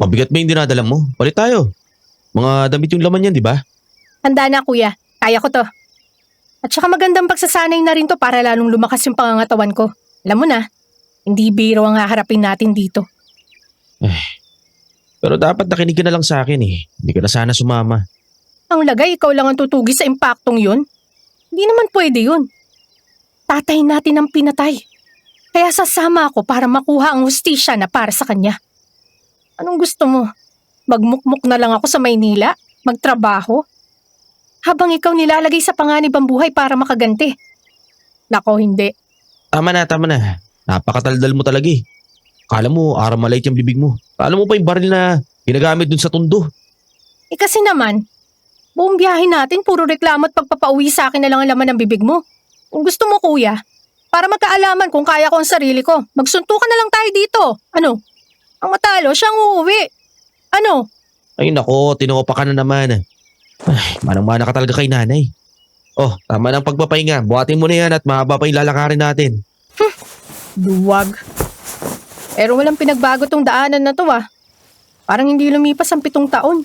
Mabigat ba yung dinadala mo? Palit tayo. Mga damit yung laman yan, di ba? Handa na kuya, kaya ko to. At saka magandang pagsasanay na rin to para lalong lumakas yung pangangatawan ko. Alam mo na, hindi biro ang haharapin natin dito. Pero dapat nakinig ka na lang sa akin eh. Hindi ka na sana sumama. Ang lagay, ikaw lang ang tutugi sa impaktong yun. Hindi naman pwede yun. Tatay natin ang pinatay. Kaya sasama ako para makuha ang hustisya na para sa kanya. Anong gusto mo? Magmukmuk na lang ako sa Maynila? Magtrabaho? Habang ikaw nilalagay sa panganib ang buhay para makaganti. Nako, hindi. Tama na, tama na. Napakataldal mo talaga eh. Kala mo, aramalite yung bibig mo. Kala mo pa yung baril na ginagamit dun sa tundo. Eh kasi naman, buong biyahe natin puro reklamo at pagpapauwi sa akin na lang ang laman ng bibig mo. Kung gusto mo kuya, para magkaalaman kung kaya ko ang sarili ko, magsuntukan na lang tayo dito. Ano? Ang matalo, siyang uuwi. Ano? Ay nako, tinopa ka na naman. Ay, manang-mana ka talaga kay nanay. Oh, tama na ang pagpapahinga. Buhatin mo na yan at mahaba pa yung lalakarin natin. Duwag. Pero walang pinagbago tong daanan na to Parang hindi lumipas ang 7 taon.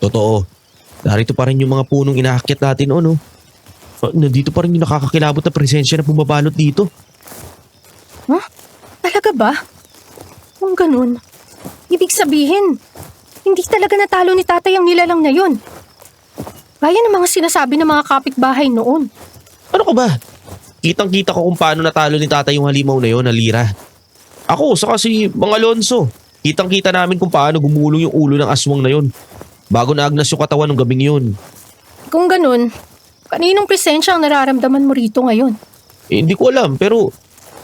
Totoo. Narito pa rin yung mga punong inaakyat natin no? Nandito pa rin yung nakakakilabot na presensya na bumabalot dito. Huh? Talaga ba? Kung ganun, ibig sabihin, hindi talaga natalo ni tatay ang nilalang na yun. Gaya ng mga sinasabi ng mga kapitbahay noon. Ano ka ba? Kitang-kita ko kung paano natalo ni tatay yung halimaw na yun, Alira. Ako, saka si Mang Alonso. Kitang-kita namin kung paano gumulong yung ulo ng aswang na yun. Bago naagnas yung katawan ng gabing yun. Kung ganun, kaninong presensya ang nararamdaman mo rito ngayon? Hindi ko alam, pero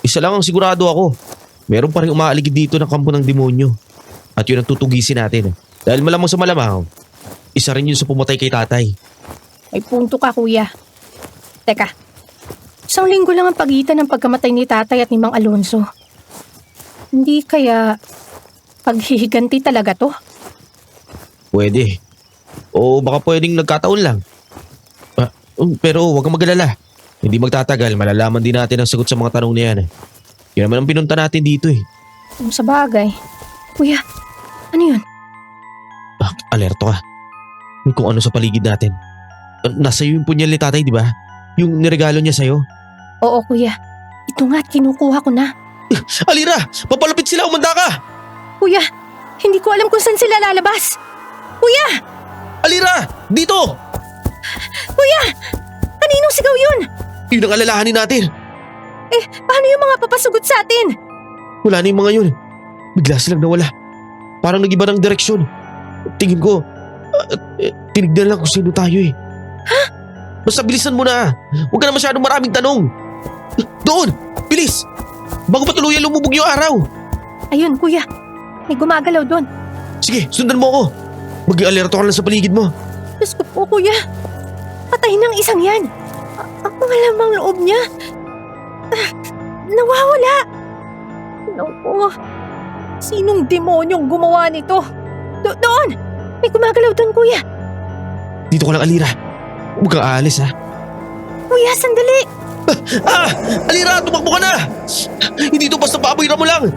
isa lang ang sigurado ako. Meron pa rin umaaligid dito ng kampo ng demonyo. At yun ang tutugisin natin. Dahil malamang sa malamang, isa rin yun sa pumatay kay tatay. May punto ka kuya. Teka, 1 linggo lang ang pagitan ng pagkamatay ni tatay at ni Mang Alonso. Hindi kaya paghihiganti talaga to? Pwede. O baka pwedeng nagkataon lang. Pero huwag kang mag-alala. Hindi magtatagal, malalaman din natin ang sagot sa mga tanong na yan. Yan naman ang pinunta natin dito eh. Kung sa bagay. Kuya, ano yun? Alerto ka. Kung ano sa paligid natin. Nasa iyo yung punyal ni tatay, di ba? Yung niregalo niya sa'yo. Oo kuya, ito nga at kinukuha ko na. Alira! Papalapit sila! Umanda ka! Kuya, hindi ko alam kung saan sila lalabas. Kuya! Alira! Dito! Kuya! Kaninong sigaw yun? Yun ang alalahanin natin. Eh, paano yung mga papasugot sa atin? Wala na yung mga yun. Bigla silang nawala. Parang nag-iba ng direksyon. Tingin ko, tinignan lang kung sino tayo eh. Ha? Basta bilisan mo na. Huwag ka na masyadong maraming tanong. Doon! Bilis! Bago pa tuluyan lumubog yung araw. Ayun kuya, may gumagalaw doon. Sige, sundan mo ako. Mag-alerto ka lang sa paligid mo. Diyos ko po kuya, patay ng isang yan. Ang mga lamang loob niya. Nawawala. Naku, sinong demonyong gumawa nito? Doon! May gumagalaw doon kuya. Dito ka lang, Alira. Huwag kang aalis ha. Kuya, sandali. Alira, tumakbo ka na! Hindi ito basta paboy mo lang!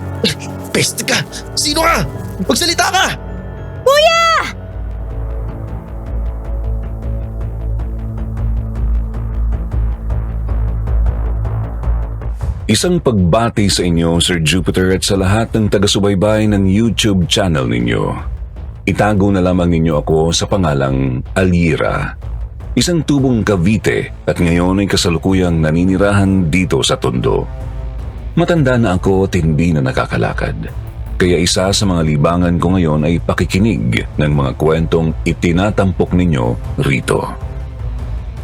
Peste ka! Sino ka? Magsalita ka! Kuya! Isang pagbati sa inyo, Sir Jupiter, at sa lahat ng taga-subaybay ng YouTube channel ninyo. Itago na lamang ninyo ako sa pangalang Alira. Isang tubong Cavite at ngayon ay kasalukuyang naninirahan dito sa Tondo. Matanda na ako at hindi na nakakalakad. Kaya isa sa mga libangan ko ngayon ay pakikinig ng mga kwentong itinatampok ninyo rito.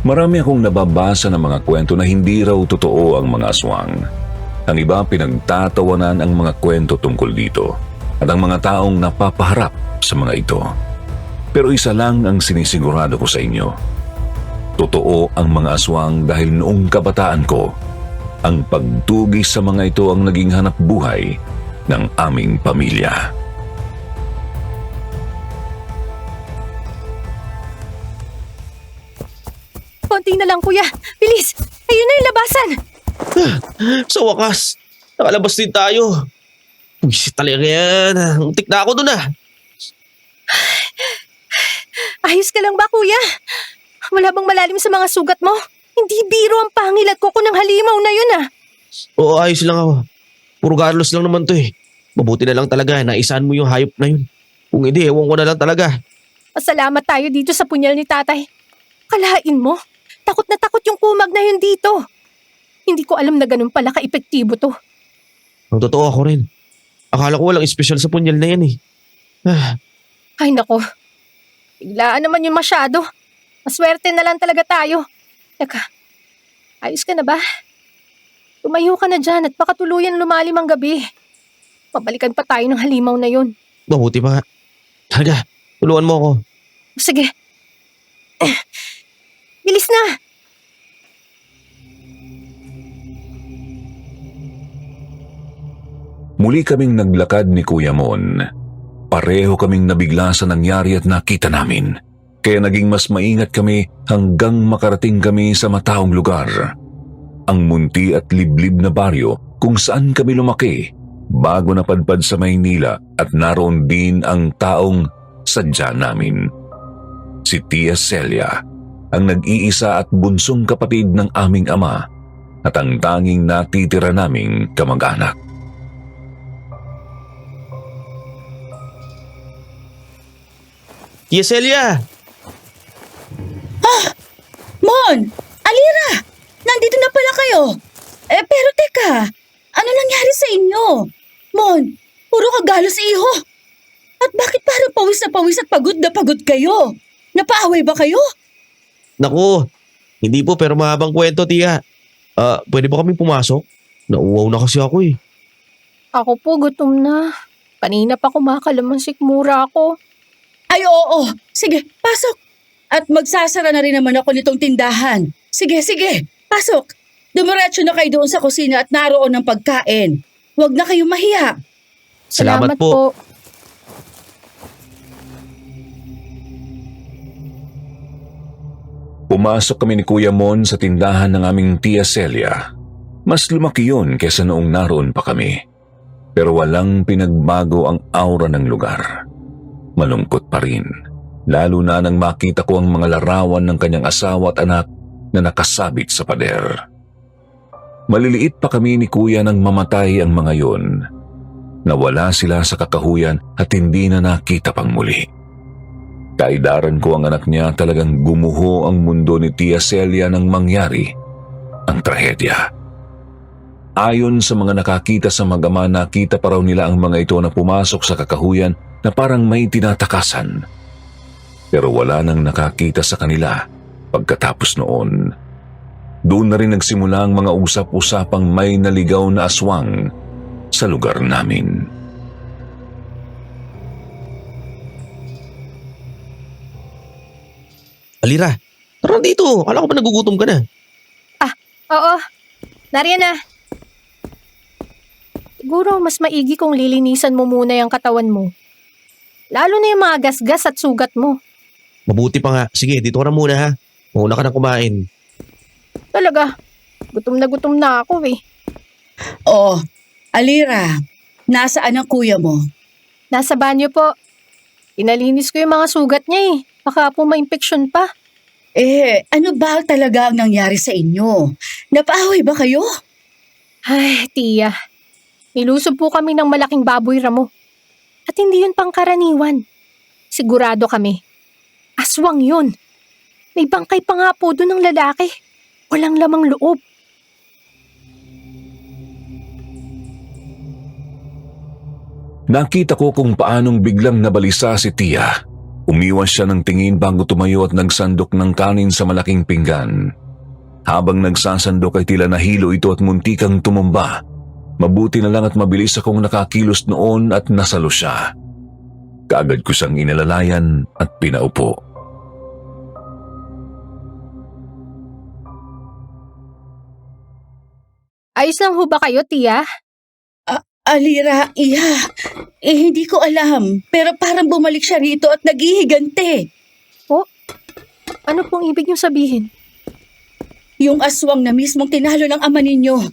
Marami akong nababasa ng mga kwento na hindi raw totoo ang mga aswang. Ang iba pinagtatawanan ang mga kwento tungkol dito at ang mga taong napapaharap sa mga ito. Pero isa lang ang sinisigurado ko sa inyo. Totoo ang mga aswang dahil noong kabataan ko, ang pagtugis sa mga ito ang naging hanap buhay ng aming pamilya. Konti na lang kuya. Bilis! Ayun na yung labasan! Sa wakas, nakalabas din tayo. Puwisit talaga yan. Untik na ako dun ah. Ayos ka lang ba, kuya? Wala bang malalim sa mga sugat mo? Hindi biro ang pangilat ko ng halimaw na yun, ah. Oo, ayos lang ako. Puro Carlos lang naman to eh. Mabuti na lang talaga na isaan mo yung hayop na yun. Kung hindi, ewan ko na lang talaga. Pasalamat tayo dito sa punyal ni tatay. Kalain mo, takot na takot yung kumag na yun dito. Hindi ko alam na ganun pala ka-epektibo to. Ang totoo ako rin. Akala ko walang espesyal sa punyal na yan eh. Ay nako, biglaan naman yun masyado. Maswerte na lang talaga tayo. Teka, ayos ka na ba? Tumayo ka na dyan at baka tuluyan lumalim ang gabi. Pabalikan pa tayo ng halimaw na yun. Mabuti pa nga. Talaga, tulungan mo ako. Sige. Bilis na! Muli kaming naglakad ni Kuya Mon. Pareho kaming nabigla sa nangyari at nakita namin. Kaya naging mas maingat kami hanggang makarating kami sa mataong lugar. Ang munti at liblib na baryo kung saan kami lumaki bago napadpad sa Maynila at naroon din ang taong sadya namin. Si Tia Celia, ang nag-iisa at bunsong kapatid ng aming ama at ang tanging natitira naming kamag-anak. Tia Celia! Mon! Alira! Nandito na pala kayo! Pero teka, ano nangyari sa inyo? Mon, puro kagalos iho! At bakit parang pawis na pawis at pagod na pagod kayo? Napaaway ba kayo? Naku, hindi po pero mahabang kwento, Tia. Pwede ba kami pumasok? Nauuwaw na kasi ako eh. Ako po gutom na. Kanina pa kumakalamang sikmura ako. Ay oo, sige, pasok! At magsasara na rin naman ako nitong tindahan. Sige, pasok! Dumiretso na kayo doon sa kusina at naroon ng pagkain. Huwag na kayong mahiya. Salamat po. Pumasok kami ni Kuya Mon sa tindahan ng aming Tia Celia. Mas lumaki yun kesa noong naroon pa kami. Pero walang pinagbago ang aura ng lugar. Malungkot pa rin, lalo na nang makita ko ang mga larawan ng kanyang asawa at anak na nakasabit sa pader. Maliliit pa kami ni Kuya nang mamatay ang mga yun. Nawala sila sa kakahuyan at hindi na nakita pang muli. Kaidaran ko ang anak niya, talagang gumuho ang mundo ni Tia Celia nang mangyari ang trahedya. Ayon sa mga nakakita sa mag-ama, nakita pa raw nila ang mga ito na pumasok sa kakahuyan na parang may tinatakasan. Pero wala nang nakakita sa kanila pagkatapos noon. Doon na rin nagsimula ang mga usap-usapang may naligaw na aswang sa lugar namin. Alira, tara dito. Akala ko ba nagugutom ka na? Oo, nariyan na. Siguro mas maigi kung lilinisan mo muna yung katawan mo. Lalo na yung mga gasgas at sugat mo. Mabuti pa nga. Sige, dito ka na muna ha. Mauna ka na kumain. Talaga, gutom na ako eh. Oh, Alira, nasaan ang kuya mo? Nasa banyo po. Inalinis ko yung mga sugat niya eh. Baka po ma-infection pa. Ano ba talaga ang nangyari sa inyo? Napaaway ba kayo? Ay, tiya. Nilusob po kami ng malaking baboy ramo. At hindi yun pangkaraniwan. Sigurado kami. Aswang yun. May bangkay pa nga po doon ng lalaki. Walang lamang loob. Nakita ko kung paanong biglang nabalisa si Tia. Umiwas siya ng tingin bago tumayo at nagsandok ng kanin sa malaking pinggan. Habang nagsasandok ay tila nahilo ito at muntikang tumumba. Mabuti na lang at mabilis akong nakakilos noon at nasalo siya. Kaagad ko siyang inalalayan at pinaupo. Ayos lang ho ba kayo, tiya? Alira, hindi ko alam. Pero parang bumalik siya rito at naghihigante. Ano pong ibig niyong sabihin? Yung aswang na mismong tinalo ng ama ninyo.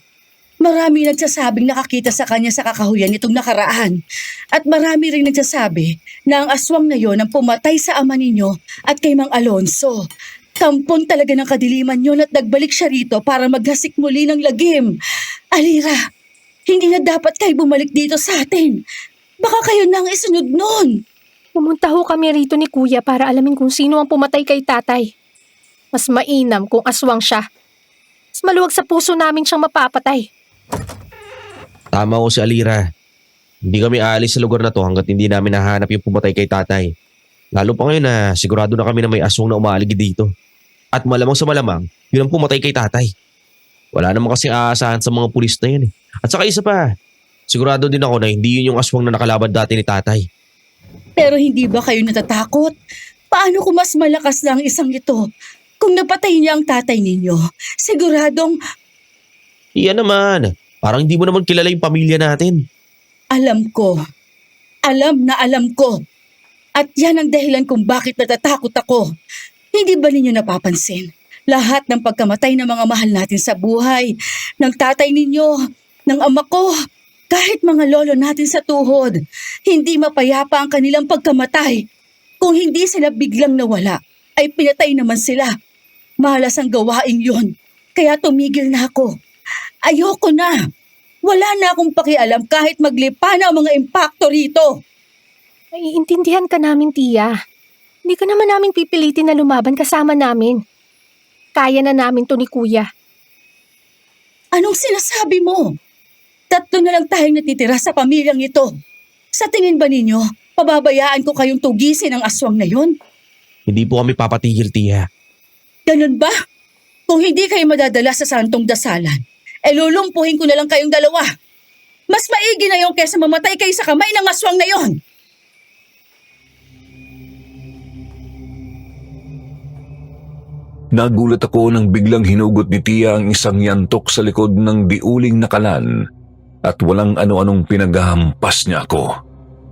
Marami nagsasabing nakakita sa kanya sa kakahuyan nitong nakaraan. At marami ring nagsasabi na ang aswang na yon ang pumatay sa ama ninyo at kay Mang Alonso. Tampon talaga ng kadiliman yon at nagbalik siya rito para maghasik muli ng lagim. Alira, hindi na dapat kayo bumalik dito sa atin. Baka kayo nang isunod nun. Pumunta ho kami rito ni Kuya para alamin kung sino ang pumatay kay tatay. Mas mainam kung aswang siya. Mas maluwag sa puso namin siyang mapapatay. Tama ko si Alira. Hindi kami aalis sa lugar na to hanggat hindi namin nahanap yung pumatay kay tatay. Lalo pa ngayon na sigurado na kami na may aswang na umaaligid dito. At malamang sa malamang, yun ang pumatay kay tatay. Wala naman kasing aasahan sa mga pulis na yun eh. At saka isa pa, sigurado din ako na hindi yun yung aswang na nakalaban dati ni tatay. Pero hindi ba kayo natatakot? Paano kung mas malakas na ang isang ito? Kung napatay niya ang tatay ninyo, siguradong Iyan naman, parang hindi mo naman kilala yung pamilya natin. alam ko. Alam na alam ko. At yan ang dahilan kung bakit natatakot ako. Hindi ba ninyo napapansin? Lahat ng pagkamatay ng mga mahal natin sa buhay, ng tatay ninyo, ng ama ko, kahit mga lolo natin sa tuhod, hindi mapayapa ang kanilang pagkamatay. Kung hindi sila biglang nawala, ay pinatay naman sila. Malas ang gawain yun, kaya tumigil na ako. Ayoko na. Wala na akong pakialam kahit maglipa na ang mga impakto rito. Naiintindihan ka namin, Tia. Hindi ka naman namin pipilitin na lumaban kasama namin. Kaya na namin to ni Kuya. Anong sinasabi mo? 3 na lang tayong natitira sa pamilyang ito. Sa tingin ba ninyo, pababayaan ko kayong tugisin ang aswang na yon? Hindi po kami papatigil, Tia. Ganun ba? Kung hindi kayo madadala sa santong dasalan, lulumpuhin ko na lang kayong dalawa. Mas maigi na yung kesa mamatay kayo sa kamay ng aswang na yon. Nagulat ako nang biglang hinugot ni Tia ang isang yantok sa likod ng diuling na kalan at walang ano-anong pinaghahampas niya ako.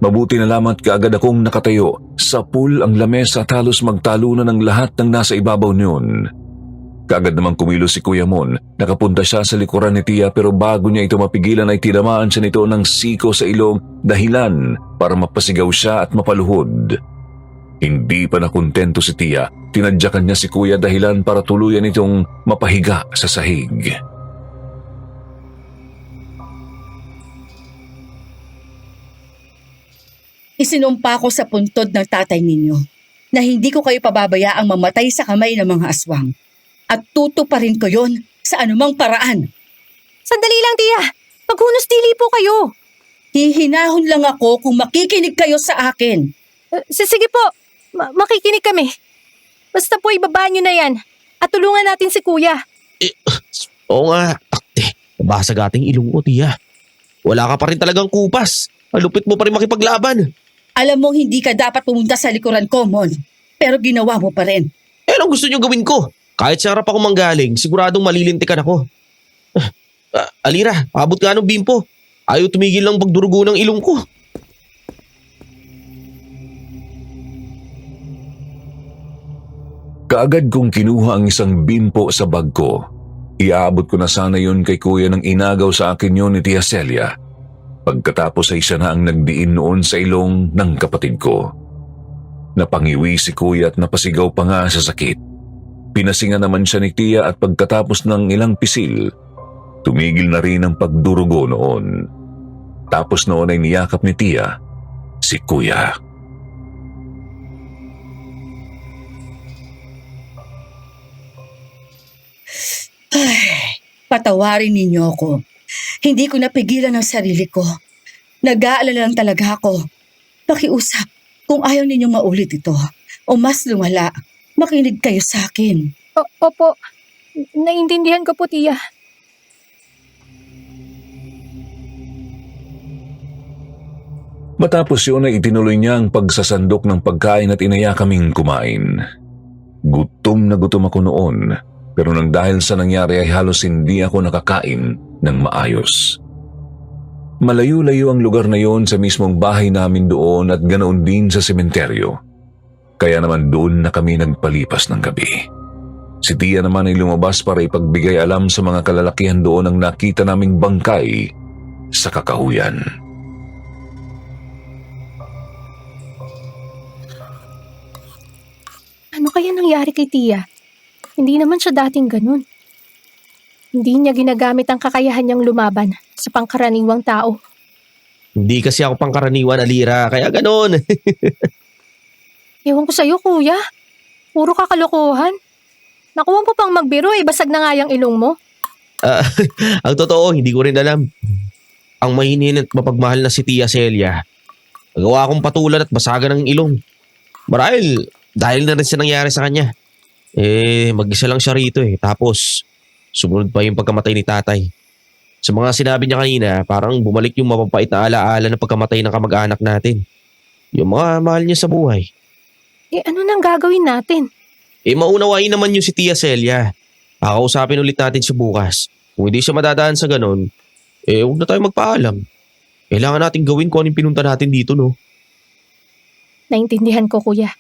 Mabuti na lamang kaagad akong nakatayo. Sa pool ang lamesa at halos magtalunan ng lahat ng nasa ibabaw niyon. Kaagad namang kumilos si Kuya Mon. Nakapunta siya sa likuran ni Tia pero bago niya ito mapigilan ay tinamaan siya nito ng siko sa ilong dahilan para mapasigaw siya at mapaluhod. Hindi pa nakontento si Tia. Tinadyakan niya si Kuya dahilan para tuluyan itong mapahiga sa sahig. Isinumpa ko sa puntod ng tatay ninyo na hindi ko kayo pababayaang mamatay sa kamay ng mga aswang. At tutuparin ko yon sa anumang paraan. Sandali lang, Tia. Maghunos dili po kayo. Hihinahon lang ako kung makikinig kayo sa akin. Sige po. Makikinig kami. Basta po ibaba nyo na yan. At tulungan natin si Kuya. Oo nga, takte. Nabasag ating ilong ko, Tia. Wala ka pa rin talagang kupas. Malupit mo pa rin makipaglaban. Alam mong hindi ka dapat pumunta sa likuran ko, Mon. Pero ginawa mo pa rin. Anong gusto niyo gawin ko? Kahit sa harap ako manggaling, siguradong malilintikan ako. Alira, abot ka ng bimpo. Ayaw tumigil ng pagdurugo ng ilong ko. Kaagad kong kinuha ang isang bimpo sa bag ko. Iaabot ko na sana yun kay Kuya nang inagaw sa akin yun ni Tia Celia. Pagkatapos ay siya na ang nagdiin noon sa ilong ng kapatid ko. Napangiwi si Kuya at napasigaw pa nga sa sakit. Pinasinga naman siya ni Tia at pagkatapos ng ilang pisil, tumigil na rin ang pagdurugo noon. Tapos noon ay niyakap ni Tia si Kuya. Patawarin ninyo ako. Hindi ko napigilan ang sarili ko. Nag-aalala lang talaga ako. Pakiusap, kung ayaw ninyong maulit ito, o mas lumala, makinig kayo sa akin. Opo. Naiintindihan ko po, Tia. Matapos yun ay itinuloy niya ang pagsasandok ng pagkain at inaya kaming kumain. Gutom na gutom ako noon, pero nang dahil sa nangyari ay halos hindi ako nakakain ng maayos. Malayo-layo ang lugar na yon sa mismong bahay namin doon at ganoon din sa sementeryo. Kaya naman doon na kami nagpalipas ng gabi. Si Tia naman ay lumabas para ipagbigay alam sa mga kalalakihan doon ang nakita naming bangkay sa kakahuyan. Ano kaya nangyari kay Tia? Hindi naman siya dating ganun. Hindi niya ginagamit ang kakayahan niyang lumaban sa pangkaraniwang tao. Hindi kasi ako pangkaraniwan, Alira, kaya ganon. Ewan ko sa'yo, kuya. Puro kakalokohan. Nakuha mo pang magbiro, basag na nga yung ilong mo. Ang totoo, hindi ko rin alam. Ang mahinin at mapagmahal na si Tia Celia. Nagawa akong patulan at basagan ng ilong. Marahil, dahil na rin sa nangyari sa kanya. Mag-isa lang siya rito Tapos, sumunod pa yung pagkamatay ni tatay. Sa mga sinabi niya kanina, parang bumalik yung mapapait na alaala ng pagkamatay ng kamag-anak natin. Yung mga mahal niya sa buhay. Ano nang gagawin natin? Maunawain naman yung si Tia Celia. Kakausapin ulit natin siya bukas. Kung hindi siya madadaan sa ganon, huwag na tayo magpaalam. Kailangan natin gawin kung anong pinunta natin dito, no? Naintindihan ko, kuya.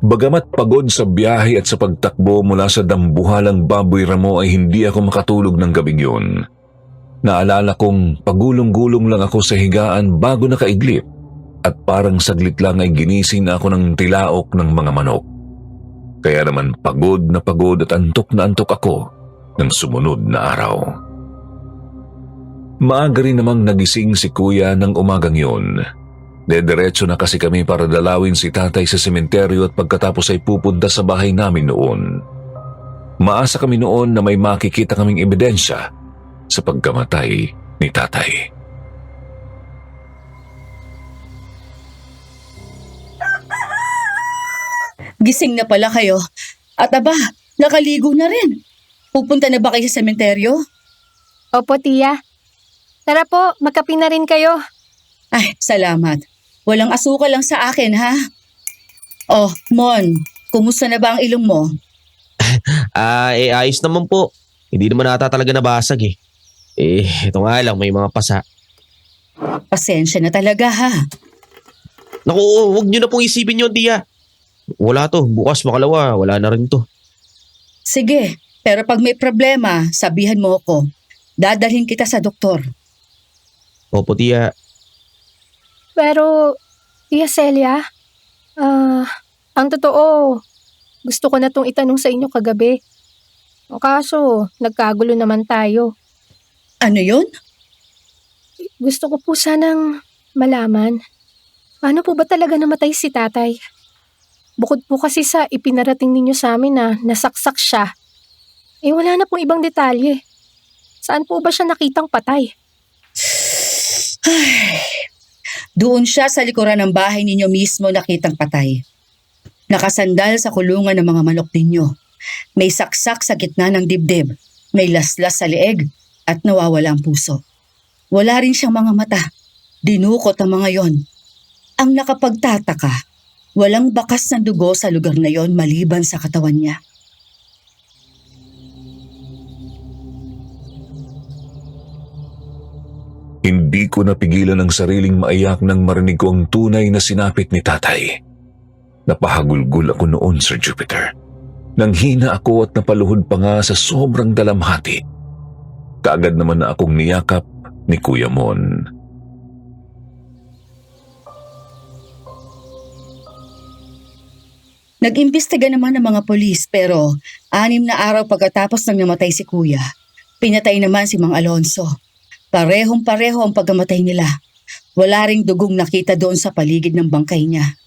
Bagamat pagod sa biyahe at sa pagtakbo mula sa dambuhalang Baboy Ramo ay hindi ako makatulog ng gabing yun. Naalala kong pagulong-gulong lang ako sa higaan bago nakaiglip at parang saglit lang ay ginising na ako ng tilaok ng mga manok. Kaya naman pagod at antok na antok ako ng sumunod na araw. Maaga rin namang nagising si Kuya ng umagang yun. Dediretso na kasi kami para dalawin si tatay sa sementeryo at pagkatapos ay pupunta sa bahay namin noon. Maasa kami noon na may makikita kaming ebidensya sa pagkamatay ni tatay. Gising na pala kayo. At aba, nakaligo na rin. Pupunta na ba kayo sa sementeryo? Opo, Tia. Tara po, magkape na rin kayo. Ay, salamat. Walang asukal lang sa akin, ha? Oh, Mon, kumusta na ba ang ilong mo? Ayos naman po. Hindi naman ata talaga nabasag ito nga lang, may mga pasa. Pasensya na talaga, ha? Naku, huwag niyo na pong isipin yun, Tia. Wala to, bukas makalawa, wala na rin to. Sige, pero pag may problema, sabihan mo ako. Dadalhin kita sa doktor. Opo, Tia. Pero, Tia Celia, ang totoo, gusto ko na tong itanong sa inyo kagabi. O kaso, nagkagulo naman tayo. Ano yun? Gusto ko po sanang malaman, paano po ba talaga namatay si tatay? Bukod po kasi sa ipinarating ninyo sa amin na nasaksak siya, wala na pong ibang detalye. Saan po ba siya nakitang patay? Doon siya sa likuran ng bahay ninyo mismo nakitang patay. Nakasandal sa kulungan ng mga manok ninyo. May saksak sa gitna ng dibdib, may laslas sa leeg at nawawala ang puso. Wala rin siyang mga mata. Dinukot ang mga yon. Ang nakapagtataka, walang bakas ng dugo sa lugar na yon maliban sa katawan niya. Hindi ko napigilan ang sariling maiyak nang marinig ko ang tunay na sinapit ni tatay. Napahagulgul ako noon, Sir Jupiter. Nanghina ako at napaluhod pa nga sa sobrang dalamhati. Kaagad naman na akong niyakap ni Kuya Mon. Nag-imbestiga naman ng mga polis pero 6 na araw pagkatapos nang namatay si Kuya, pinatay naman si Mang Alonso. Parehong-pareho ang pagkamatay nila. Wala ring dugong nakita doon sa paligid ng bangkay niya.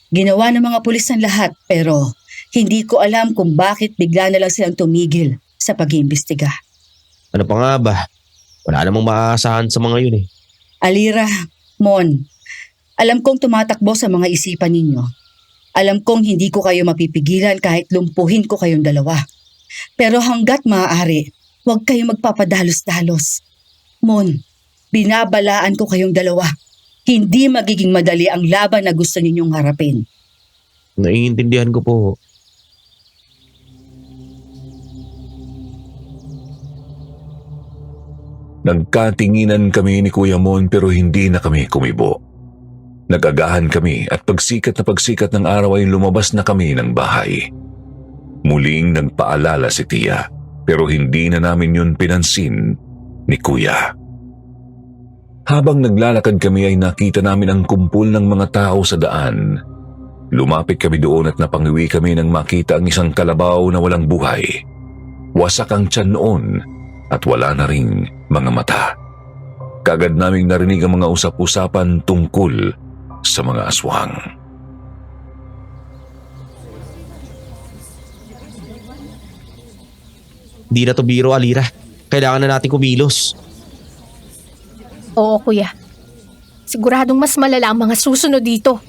Ginawa ng mga pulis ang lahat pero hindi ko alam kung bakit bigla na lang silang tumigil sa pag-iimbestiga. Ano pa nga ba? Wala namang maaasahan sa mga yun Alira, Mon, alam kong tumatakbo sa mga isipan ninyo. Alam kong hindi ko kayo mapipigilan kahit lumpuhin ko kayong dalawa. Pero hanggat maaari, huwag kayong magpapadalos-dalos. Mon, binabalaan ko kayong dalawa. Hindi magiging madali ang laban na gusto ninyong harapin. Naiintindihan ko po. Nagkatinginan kami ni Kuya Mon pero hindi na kami kumibo. Nagagahan kami at pagsikat na pagsikat ng araw ay lumabas na kami ng bahay. Muling nagpaalala si Tia pero hindi na namin yun pinansin ni Kuya. Habang naglalakad kami ay nakita namin ang kumpul ng mga tao sa daan. Lumapit kami doon at napangiwi kami nang makita ang isang kalabaw na walang buhay. Wasak ang tiyan noon at wala na ring mga mata. Kaagad naming narinig ang mga usap-usapan tungkol sa mga aswang. Di na to biro, Alira. Kailangan na natin kumilos. Oo, kuya. Siguradong mas malala ang mga susunod dito.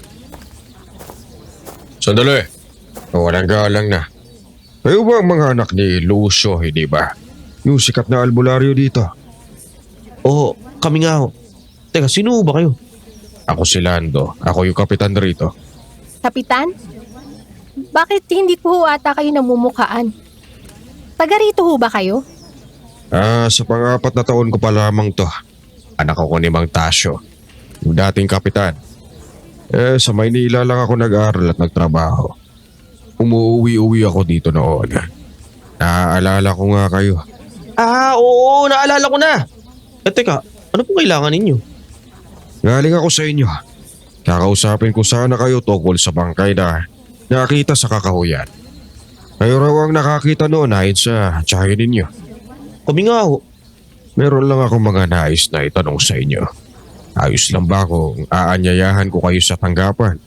Sandali. Walang galang na. Kayo ba ang mga anak ni Lucio, hindi ba? Yung sikat na albularyo dito. Oo, kami nga ho. Teka, sino ba kayo? Ako si Lando. Ako yung kapitan rito. Kapitan? Bakit hindi ko ho ata kayo namumukhaan? Taga rito ho ba kayo? Sa pang-4 na taon ko pa lamang to. Anak ako ni Mang Tasyo, yung dating kapitan. Sa Maynila lang ako nag-aral at nagtrabaho. Umuwi-uwi ako dito noon. Naaalala ko nga kayo. Oo, naalala ko na. Teka, ano po kailangan ninyo? Galing ako sa inyo. Kakausapin ko sana kayo tungkol sa bangkay na nakita sa kakahuyan. Kayo raw ang nakakita noon ayon sa tsahin ninyo. Kami nga ho. Meron lang ako mga nais na itanong sa inyo. Ayos lang ba kung aanyayahan ko kayo sa tanggapan?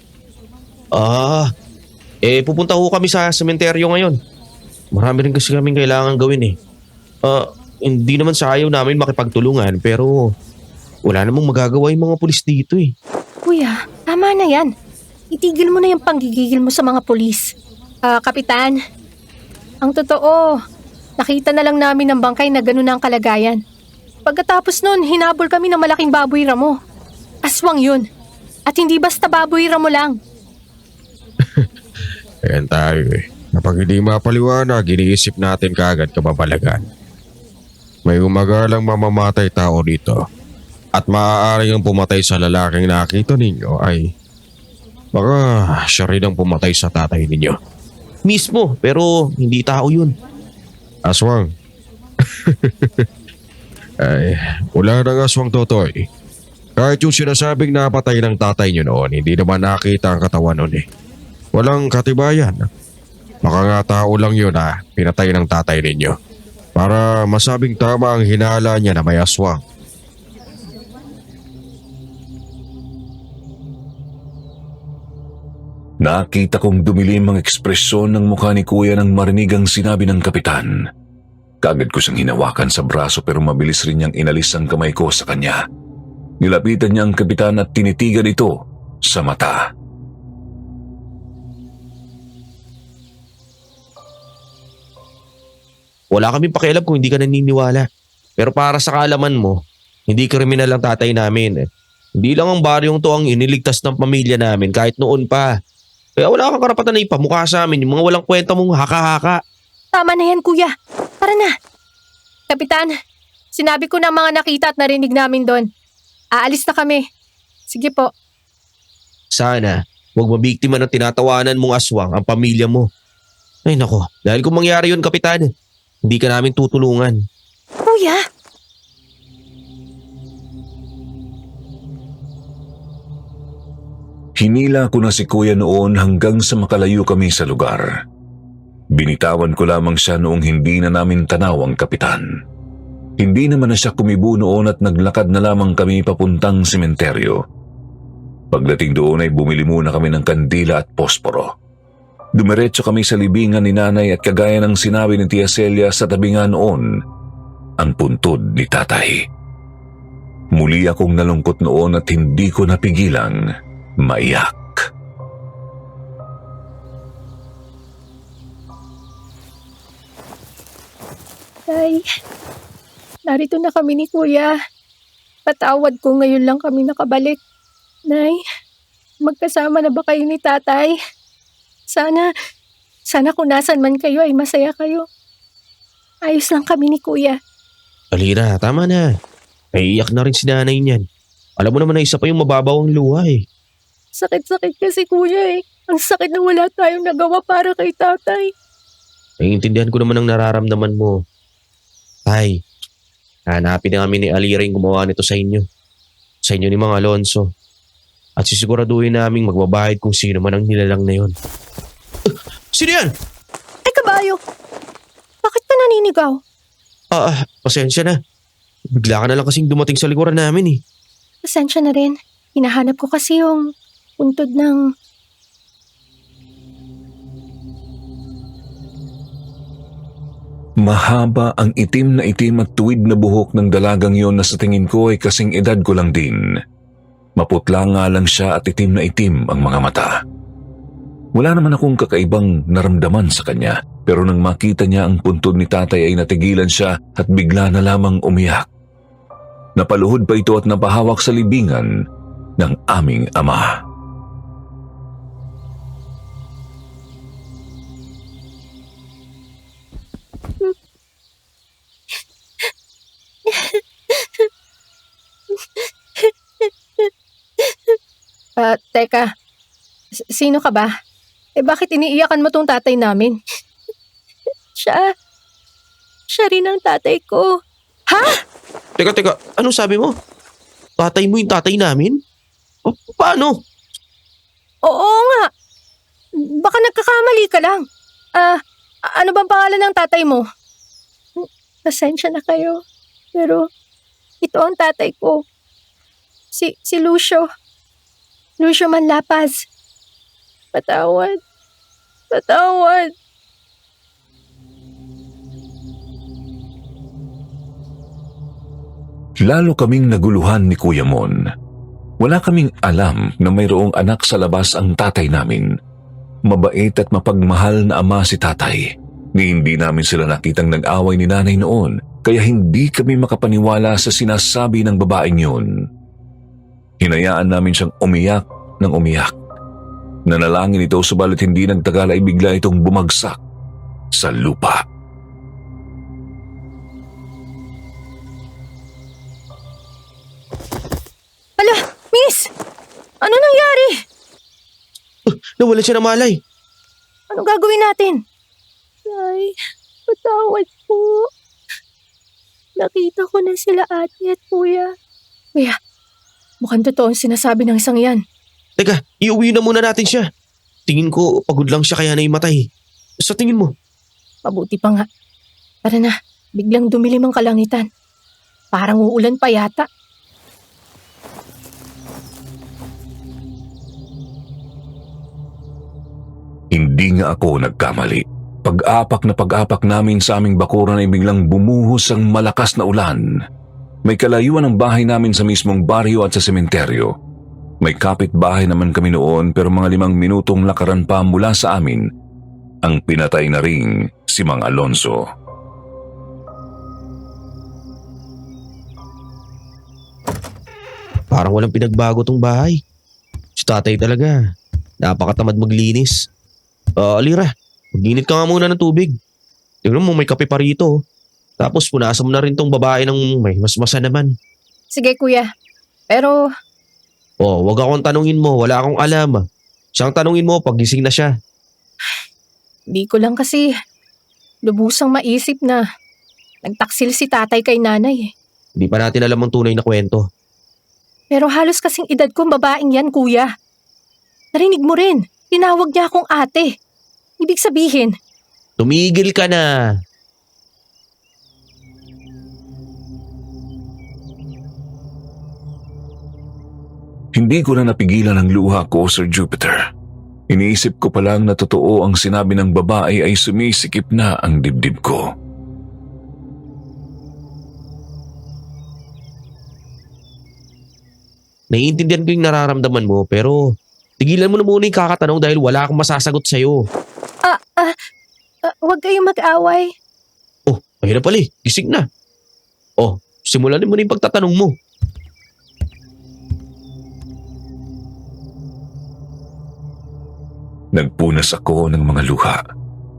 Pupunta ho kami sa sementeryo ngayon. Marami rin kasi kaming kailangan gawin eh. Hindi naman sa ayaw namin makipagtulungan pero wala namang magagawa yung mga pulis dito eh. Kuya, tama na yan. Itigil mo na yung panggigigil mo sa mga pulis. Kapitan, ang totoo, nakita na lang namin ng bangkay na gano'n ang kalagayan. Pagkatapos nun, hinabol kami ng malaking baboy ramo. Aswang yun. At hindi basta baboy ramo lang. Ayan tayo eh. Kapag hindi mapaliwanag, iniisip natin kaagad kababalagan. May umagalang mamamatay tao dito. At maaari ang pumatay sa lalaking nakita ninyo ay baka siya rin ang pumatay sa tatay ninyo. Mismo, pero hindi tao yun. Aswang. Ay, wala nang aswang, Totoy. Kahit yung sinasabing napatay ng tatay nyo noon, hindi naman nakita ang katawan noon eh. Walang katibayan. Baka nga tao lang yun pinatay ng tatay ninyo. Para masabing tama ang hinala niya na may aswang. Nakita kong dumilim ang ekspresyon ng mukha ni Kuya nang marinig ang sinabi ng kapitan. Kaagad ko siyang hinawakan sa braso pero mabilis rin niyang inalis ang kamay ko sa kanya. Nilapitan niya ang kapitan at tinitigan ito sa mata. Wala kaming pakialam kung hindi ka naniniwala. Pero para sa kaalaman mo, hindi kriminal ang tatay namin. Hindi lang ang baryong to ang iniligtas ng pamilya namin kahit noon pa. Kaya wala kang karapatan na ipamukha sa amin yung mga walang kwenta mong haka-haka. Tama na yan, kuya. Tara na. Kapitan, sinabi ko na mga nakita at narinig namin doon. Aalis na kami. Sige po. Sana, huwag mabiktima ng tinatawanan mong aswang ang pamilya mo. Ay nako, dahil kung mangyari yun, Kapitan, hindi ka namin tutulungan. Kuya? Hinila ko na si Kuya noon hanggang sa makalayo kami sa lugar. Binitawan ko lamang siya noong hindi na namin tanaw ang kapitan. Hindi naman na siya kumibo noon at naglakad na lamang kami papuntang sementeryo. Pagdating doon ay bumili muna kami ng kandila at posporo. Dumiretso kami sa libingan ni nanay at kagaya ng sinabi ni Tia Celia sa tabi nga noon, ang puntod ni tatay. Muli akong nalungkot noon at hindi ko napigilang maiyak. Tay, narito na kami ni Kuya. Patawad ko ngayon lang kami nakabalik. Nay, magkasama na ba kayo ni Tatay? Sana kung nasan man kayo ay masaya kayo. Ayos lang kami ni Kuya. Alira, tama na. Naiiyak na rin si nanay niyan. Alam mo naman na isa pa yung mababaw ang luha eh. Sakit-sakit kasi kuya eh. Ang sakit na wala tayong nagawa para kay tatay. Naiintindihan ko naman ang nararamdaman mo. Tay, hanapin na kami ni Alira yung gumawa nito sa inyo. Sa inyo ni Mang Alonso. At sisiguraduhin naming magbabahid kung sino man ang nilalang na yon. Sino yan? Ay kabayo! Bakit ka naninigaw? Pasensya na. Bigla ka na lang kasing dumating sa likuran namin eh. Pasensya na rin. Hinahanap ko kasi yung puntod ng... Mahaba ang itim na itim at tuwid na buhok ng dalagang yon na sa tingin ko ay kasing edad ko lang din. Maputla nga lang siya at itim na itim ang mga mata. Wala naman akong kakaibang naramdaman sa kanya, pero nang makita niya ang puntod ni tatay ay natigilan siya at bigla na lamang umiyak. Napaluhod pa ito at napahawak sa libingan ng aming ama. Teka. Sino ka ba? Bakit iniiyakan mo tong tatay namin? Siya rin ang tatay ko. Ha? Teka, anong sabi mo? Tatay mo yung tatay namin? Paano? Oo nga. Baka nagkakamali ka lang. Ano bang pangalan ng tatay mo? Pasensya na kayo. Pero ito ang tatay ko. Si Lucio. Lucio Manlapas. Patawad. Lalo kaming naguluhan ni Kuya Mon. Wala kaming alam na mayroong anak sa labas ang tatay namin. Mabait at mapagmahal na ama si tatay. Ni hindi namin sila nakitang nag-away ni nanay noon, kaya hindi kami makapaniwala sa sinasabi ng babaeng yun. Hinayaan namin siyang umiyak ng umiyak. Nanalangin ito subalit hindi nagtagal ay bigla itong bumagsak sa lupa. Hala, miss! Ano nangyari? Nawalan siya ng malay. Anong gagawin natin? Ay, patawad po. Nakita ko na sila ate at kuya. Kuya, mukhang totoo ang sinasabi ng isang yan. Teka, iuwi na muna natin siya. Tingin ko pagod lang siya kaya naimatay. Sa tingin mo? Mabuti pa nga. Tara na, biglang dumilim ang kalangitan. Parang uulan pa yata. Hindi nga ako nagkamali. Pag-apak namin sa aming bakuran ay biglang bumuhos ang malakas na ulan. May kalayuan ang bahay namin sa mismong baryo at sa sementeryo. May kapitbahay naman kami noon pero mga 5 minutong lakaran pa mula sa amin ang pinatay na ring si Mang Alonso. Parang walang pinagbago tong bahay. Si tatay talaga. Napakatamad maglinis. Alira, mag-init ka nga muna ng tubig. Tingnan mo may kape pa rito. Tapos punasan mo na rin tong babae ng may masmasa naman. Sige kuya, pero Wag akong tanungin mo. Wala akong alam. Siyang tanungin mo pag gising na siya. di ko lang kasi lubusang maisip na nagtaksil si tatay kay nanay. Hindi pa natin alam ang tunay na kwento. Pero halos kasing edad kong babaeng yan kuya. Narinig mo rin, tinawag niya akong ate. Ibig sabihin, Tumigil ka na. Hindi ko na napigilan ang luha ko, Sir Jupiter. Iniisip ko pa lang na totoo ang sinabi ng babae ay sumisikip na ang dibdib ko. Naiintindihan ko yung nararamdaman mo pero tigilan mo na muna yung kakatanong dahil wala akong masasagot sa'yo. Huwag kayong mag-away. Ayun na pala eh. Gising na. Simulan mo na yung pagtatanong mo. Nagpunas ako ng mga luha.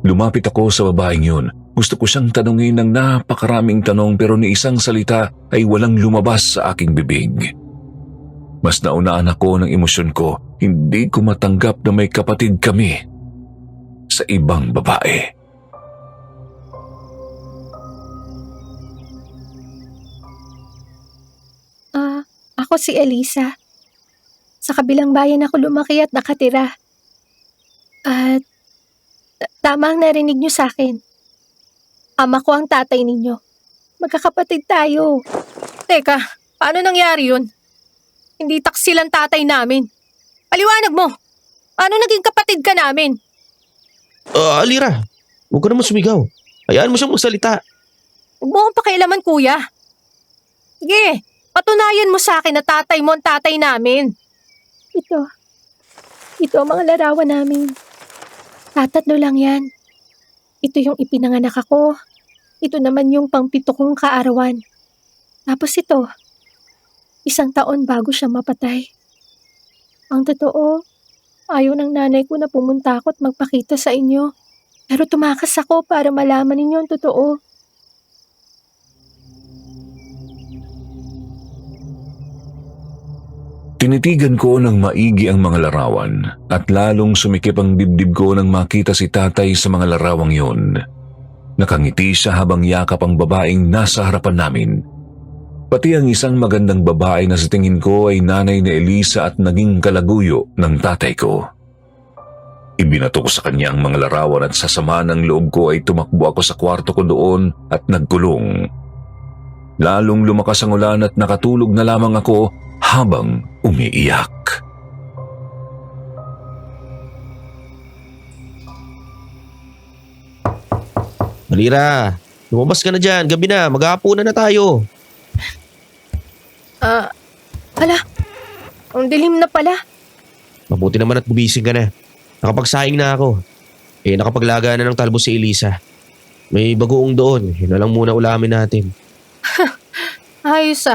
Lumapit ako sa babaeng yun. Gusto ko siyang tanungin ng napakaraming tanong pero ni isang salita ay walang lumabas sa aking bibig. Mas naunaan ako ng emosyon ko. Hindi ko matanggap na may kapatid kami sa ibang babae. Ako si Elisa. Sa kabilang bayan ako lumaki at nakatira. At tama ang narinig niyo sa akin. Ama ko ang tatay ninyo. Magkakapatid tayo. Teka, paano nangyari yun? Hindi taksil ang tatay namin. Paliwanag mo. Paano naging kapatid ka namin? Alira, huwag ka naman sumigaw. Hayaan mo siyang magsalita. Huwag mo akong pakialaman, kuya. Sige, patunayan mo sa akin na tatay mo ang tatay namin. Ito ang mga larawan namin. Tatatlo lang yan. Ito yung ipinanganak ako. Ito naman yung pangpito kong kaarawan. Tapos ito, 1 taon bago siya mapatay. Ang totoo, ayaw ng nanay ko na pumunta ako at magpakita sa inyo. Pero tumakas ako para malaman ninyo ang totoo. Tinitigan ko ng maigi ang mga larawan at lalong sumikip ang dibdib ko nang makita si tatay sa mga larawang yun. Nakangiti siya habang yakap ang babaeng nasa harapan namin. Pati ang isang magandang babae na sa tingin ko ay nanay ni Elisa at naging kalaguyo ng tatay ko. Ibinato ko sa kanya ang mga larawan at sa sama ng loob ko ay tumakbo ako sa kwarto ko doon at nagkulong. Lalong lumakas ang ulan at nakatulog na lamang ako habang umiiyak. Alira, lumabas ka na dyan. Gabi na, maghahapunan na tayo. Hala, ang dilim na pala. Mabuti naman at gumising ka na. Nakapagsaing na ako. Nakapaglaga na ng talbos si Elisa. May bagoong doon. Yun na lang muna ulamin natin. Ayos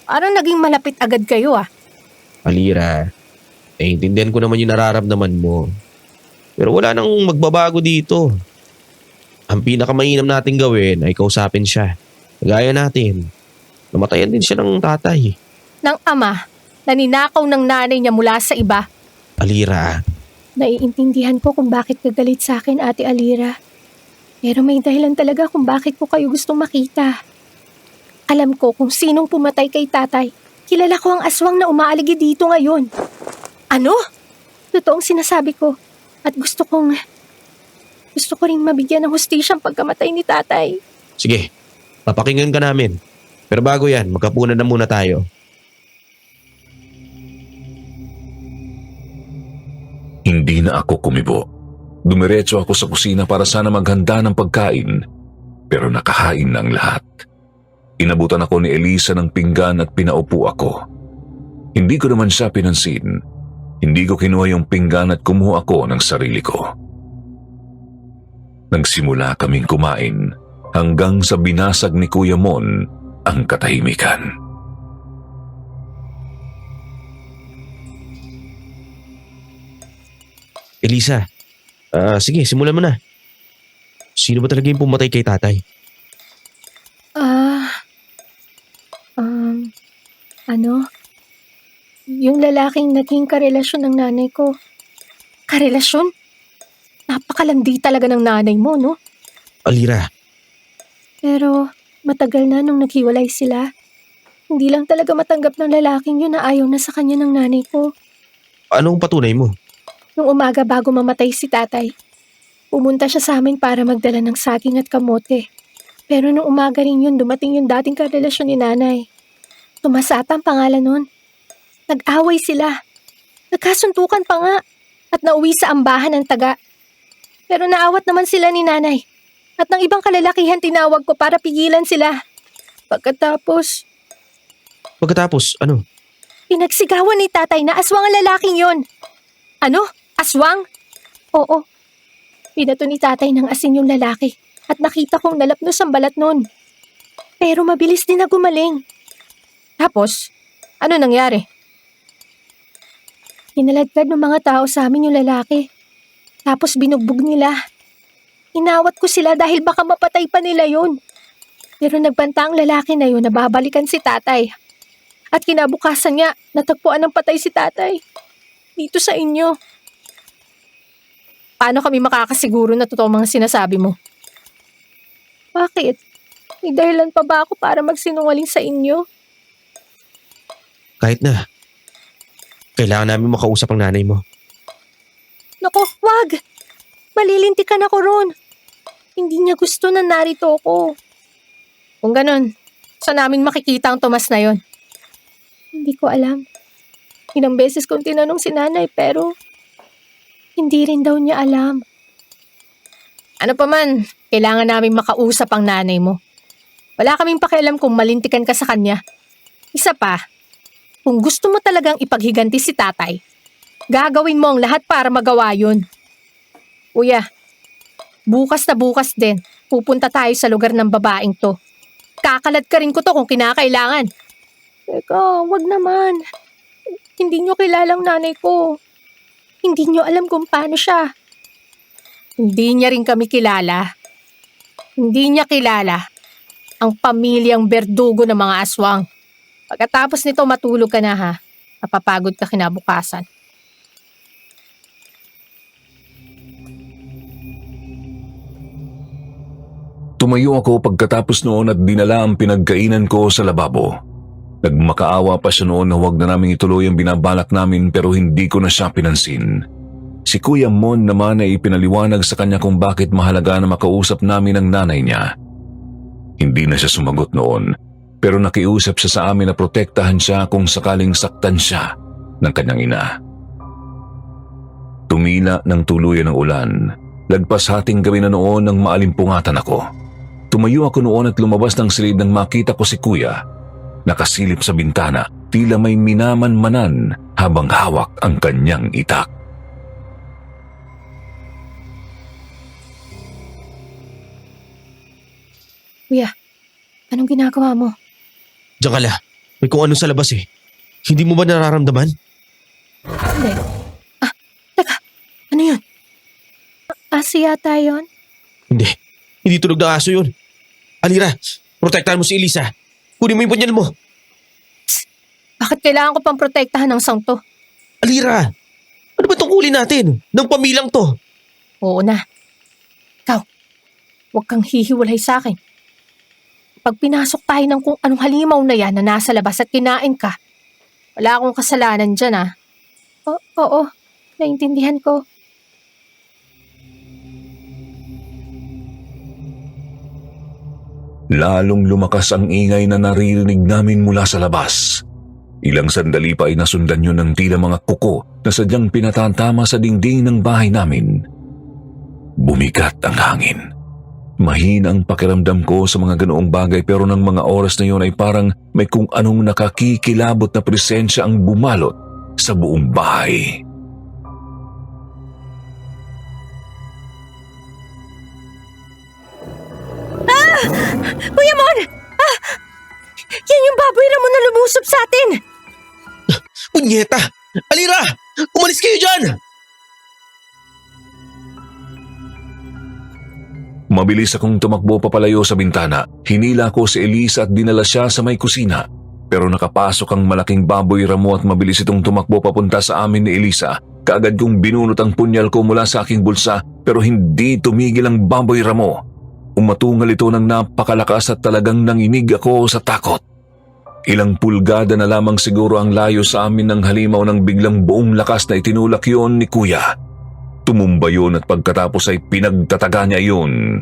Parang naging malapit agad kayo Alira, naiintindihan ko naman yung nararamdaman mo. Pero wala nang magbabago dito. Ang pinakamainam nating gawin ay kausapin siya. Gaya natin. Namatayan din siya ng tatay. Ng ama na ninakaw ng nanay niya mula sa iba. Alira, Naiintindihan ko kung bakit kagalit sa akin, Ate Alira. Pero may dahilan talaga kung bakit ko kayo gustong makita. Alam ko kung sinong pumatay kay tatay. Kilala ko ang aswang na umaaligi dito ngayon. Ano? Totoong sinasabi ko. At gusto ko ring mabigyan ng hustisya ang pagkamatay ni tatay. sige, papakinggan ka namin. Pero bago yan, magkapunan na muna tayo. Hindi na ako kumibo. Dumiretso ako sa kusina para sana maghanda ng pagkain, pero nakahain na ang lahat. Inabutan ako ni Elisa ng pinggan at pinaupo ako. Hindi ko naman siya pinansin. Hindi ko kinuha yung pinggan at kumuha ako ng sarili ko. Nagsimula kaming kumain hanggang sa binasag ni Kuya Mon ang katahimikan. Elisa, sige, simulan mo na. Sino ba talaga yung pumatay kay tatay? Yung lalaking naging karelasyon ng nanay ko. Karelasyon? Napakalandi talaga ng nanay mo, no? Alira, Pero matagal na nung naghiwalay sila. Hindi lang talaga matanggap ng lalaking yun na ayaw na sa kanya ng nanay ko. anong patunay mo? Nung umaga bago mamatay si tatay, pumunta siya sa amin para magdala ng saging at kamote. Pero nung umaga rin yun, dumating yung dating karelasyon ni nanay. Tumasata ang pangalan nun. Nag-away sila. Nagkasuntukan pa nga at nauwi sa ambahan ng taga. Pero naawat naman sila ni nanay. At ng ibang kalalakihan tinawag ko para pigilan sila. Pagkatapos, Ano? pinagsigawan ni tatay na aswang ang lalaking yon. Ano? Aswang? Oo. Pinato ni tatay ng asin yung lalaki at nakita kong nalapnos ang balat nun. Pero mabilis din na gumaling. Tapos, ano nangyari? Pinaladkad ng mga tao sa amin yung lalaki. Tapos binugbog nila. Inawat ko sila dahil baka mapatay pa nila yun. Pero nagbanta ang lalaki na yun na babalikan si tatay. At kinabukasan niya, natagpuan ng patay si tatay. Dito sa inyo. Paano kami makakasiguro na totoo mga sinasabi mo? Bakit? May dahilan pa ba ako para magsinungaling sa inyo? Kahit na. Kailangan namin makausap ang nanay mo. Naku, wag! Malilintikan ako ron. Hindi niya gusto na narito ako. Kung ganun, saan namin makikita ang Tomas na yon? Hindi ko alam. Ilang beses kong tinanong si nanay pero hindi rin daw niya alam. Ano pa man, kailangan namin makausap ang nanay mo. Wala kaming pakialam kung malintikan ka sa kanya. Isa pa, kung gusto mo talagang ipaghiganti si tatay, gagawin mo ang lahat para magawa yun. Kuya, bukas na bukas din, pupunta tayo sa lugar ng babaeng to. Kakalad ka rin ko to kung kinakailangan. Teka, wag naman. Hindi nyo kilalang nanay ko. Hindi nyo alam kung paano siya. Hindi niya rin kami kilala. Hindi niya kilala ang pamilyang berdugo ng mga aswang. Pagkatapos nito matulog ka na ha. Napapagod ka kinabukasan. Tumayo ako pagkatapos noon at dinala ang pinagkainan ko sa lababo. Nagmakaawa pa siya noon na huwag na namin ituloy ang binabalak namin pero hindi ko na siya pinansin. Si Kuya Mon naman ay ipinaliwanag sa kanya kung bakit mahalaga na makausap namin ang nanay niya. Hindi na siya sumagot noon pero nakiusap siya sa amin na protektahan siya kung sakaling saktan siya ng kanyang ina. Tumila ng tuluyan ng ulan. Lagpas hating gabi na noon nang maalimpungatan ako. Tumayo ako noon at lumabas ng silid nang makita ko si Kuya. Nakasilip sa bintana, tila may minamanmanan habang hawak ang kanyang itak. Kuya, anong ginagawa mo? Diyan ka la. May kung ano sa labas eh. Hindi mo ba nararamdaman? Hindi. Teka, ano yun? Aso yata yun? Hindi. Hindi tulog na aso yun. Alira, protektahan mo si Elisa. Kunin mo yung punyal mo. Bakit kailangan ko pang protektahan ng sang to? Alira, ano ba tungkulin natin? Ng pamilyang to. Oo na. Ikaw, huwag kang hihiwalay sa akin. Pag pinasok tayo ng kung anong halimaw na yan na nasa labas at kinain ka, wala akong kasalanan dyan ah. Oo, naintindihan ko. Lalong lumakas ang ingay na naririnig namin mula sa labas. Ilang sandali pa ay nasundan yun ng tila mga kuko na sadyang pinatantama sa dingding ng bahay namin. Bumigat ang hangin. Mahina ang pakiramdam ko sa mga ganoong bagay pero ng mga oras na yun ay parang may kung anong nakakikilabot na presensya ang bumalot sa buong bahay. Kuya Mon! Yan yung baboy Ramon na lumusob sa atin! Punyeta! Alira! Umalis kayo dyan! Mabilis akong tumakbo papalayo sa bintana. Hinila ko si Elisa at dinala siya sa may kusina. Pero nakapasok ang malaking baboy ramo at mabilis itong tumakbo papunta sa amin ni Elisa. Kaagad kong binunot ang punyal ko mula sa aking bulsa pero hindi tumigil ang baboy ramo. Umatungal ito ng napakalakas at talagang nanginig ako sa takot. Ilang pulgada na lamang siguro ang layo sa amin ng halimaw nang biglang buong lakas na itinulak yon ni Kuya. Tumumba yun at pagkatapos ay pinagtataga niya yun.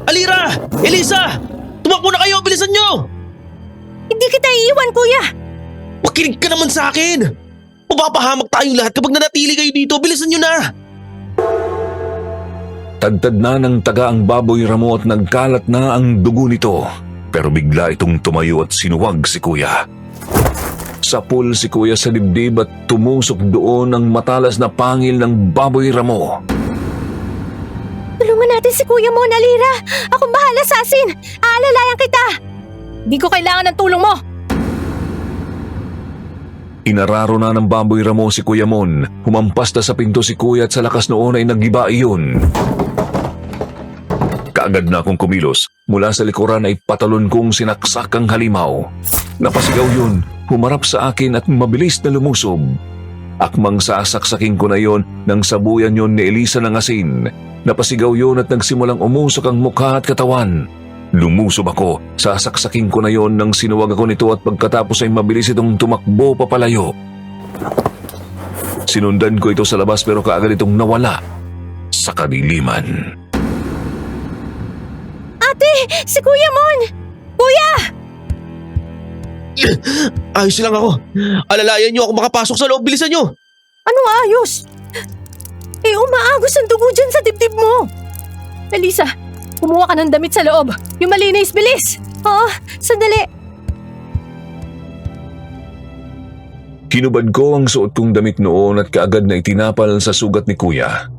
Alira! Elisa! Tumakbo na kayo! Bilisan nyo! Hindi kita iiwan, Kuya! Makinig ka naman sa akin! Mapapahamak tayong lahat kapag nanatili kayo dito. Bilisan nyo na! Tagtad na ng taga ang baboy ramo at nagkalat na ang dugo nito. Pero bigla itong tumayo at sinuwag si Kuya. Sapul si Kuya sa dibdib at tumusok doon ang matalas na pangil ng baboy ramo. Tulungan natin si Kuya Mon, Alira! Ako bahala sa asin! Aalalayan kita! Di ko kailangan ng tulong mo! Inararo na ng baboy ramo si Kuya Mon. Humampas na sa pinto si Kuya at sa lakas noon ay nagiba iyon. Kaagad na akong kumilos. Mula sa likuran ay patalon kong sinaksak ang halimaw. Napasigaw yun, humarap sa akin at mabilis na lumusob. Akmang sasaksakin ko na yon nang sabuyan yon ni Elisa ng asin. Napasigaw yun at nagsimulang umusok ang mukha at katawan. Lumusob ako, sasaksakin ko na yon nang sinuwag ako nito at pagkatapos ay mabilis itong tumakbo papalayo. Sinundan ko ito sa labas pero kaagad itong nawala sa kadiliman. Ate! Si Kuya Mon! Kuya! Ayos lang ako. Alalayan niyo ako makapasok sa loob. Bilisan niyo. Anong ayos? Umaagos ang dugo dyan sa dibdib mo. Elisa, kumuha ka ng damit sa loob. Yung malinis, bilis! Oo, sandali. Hinubad ko ang suot kong damit noon at kaagad na itinapal sa sugat ni Kuya.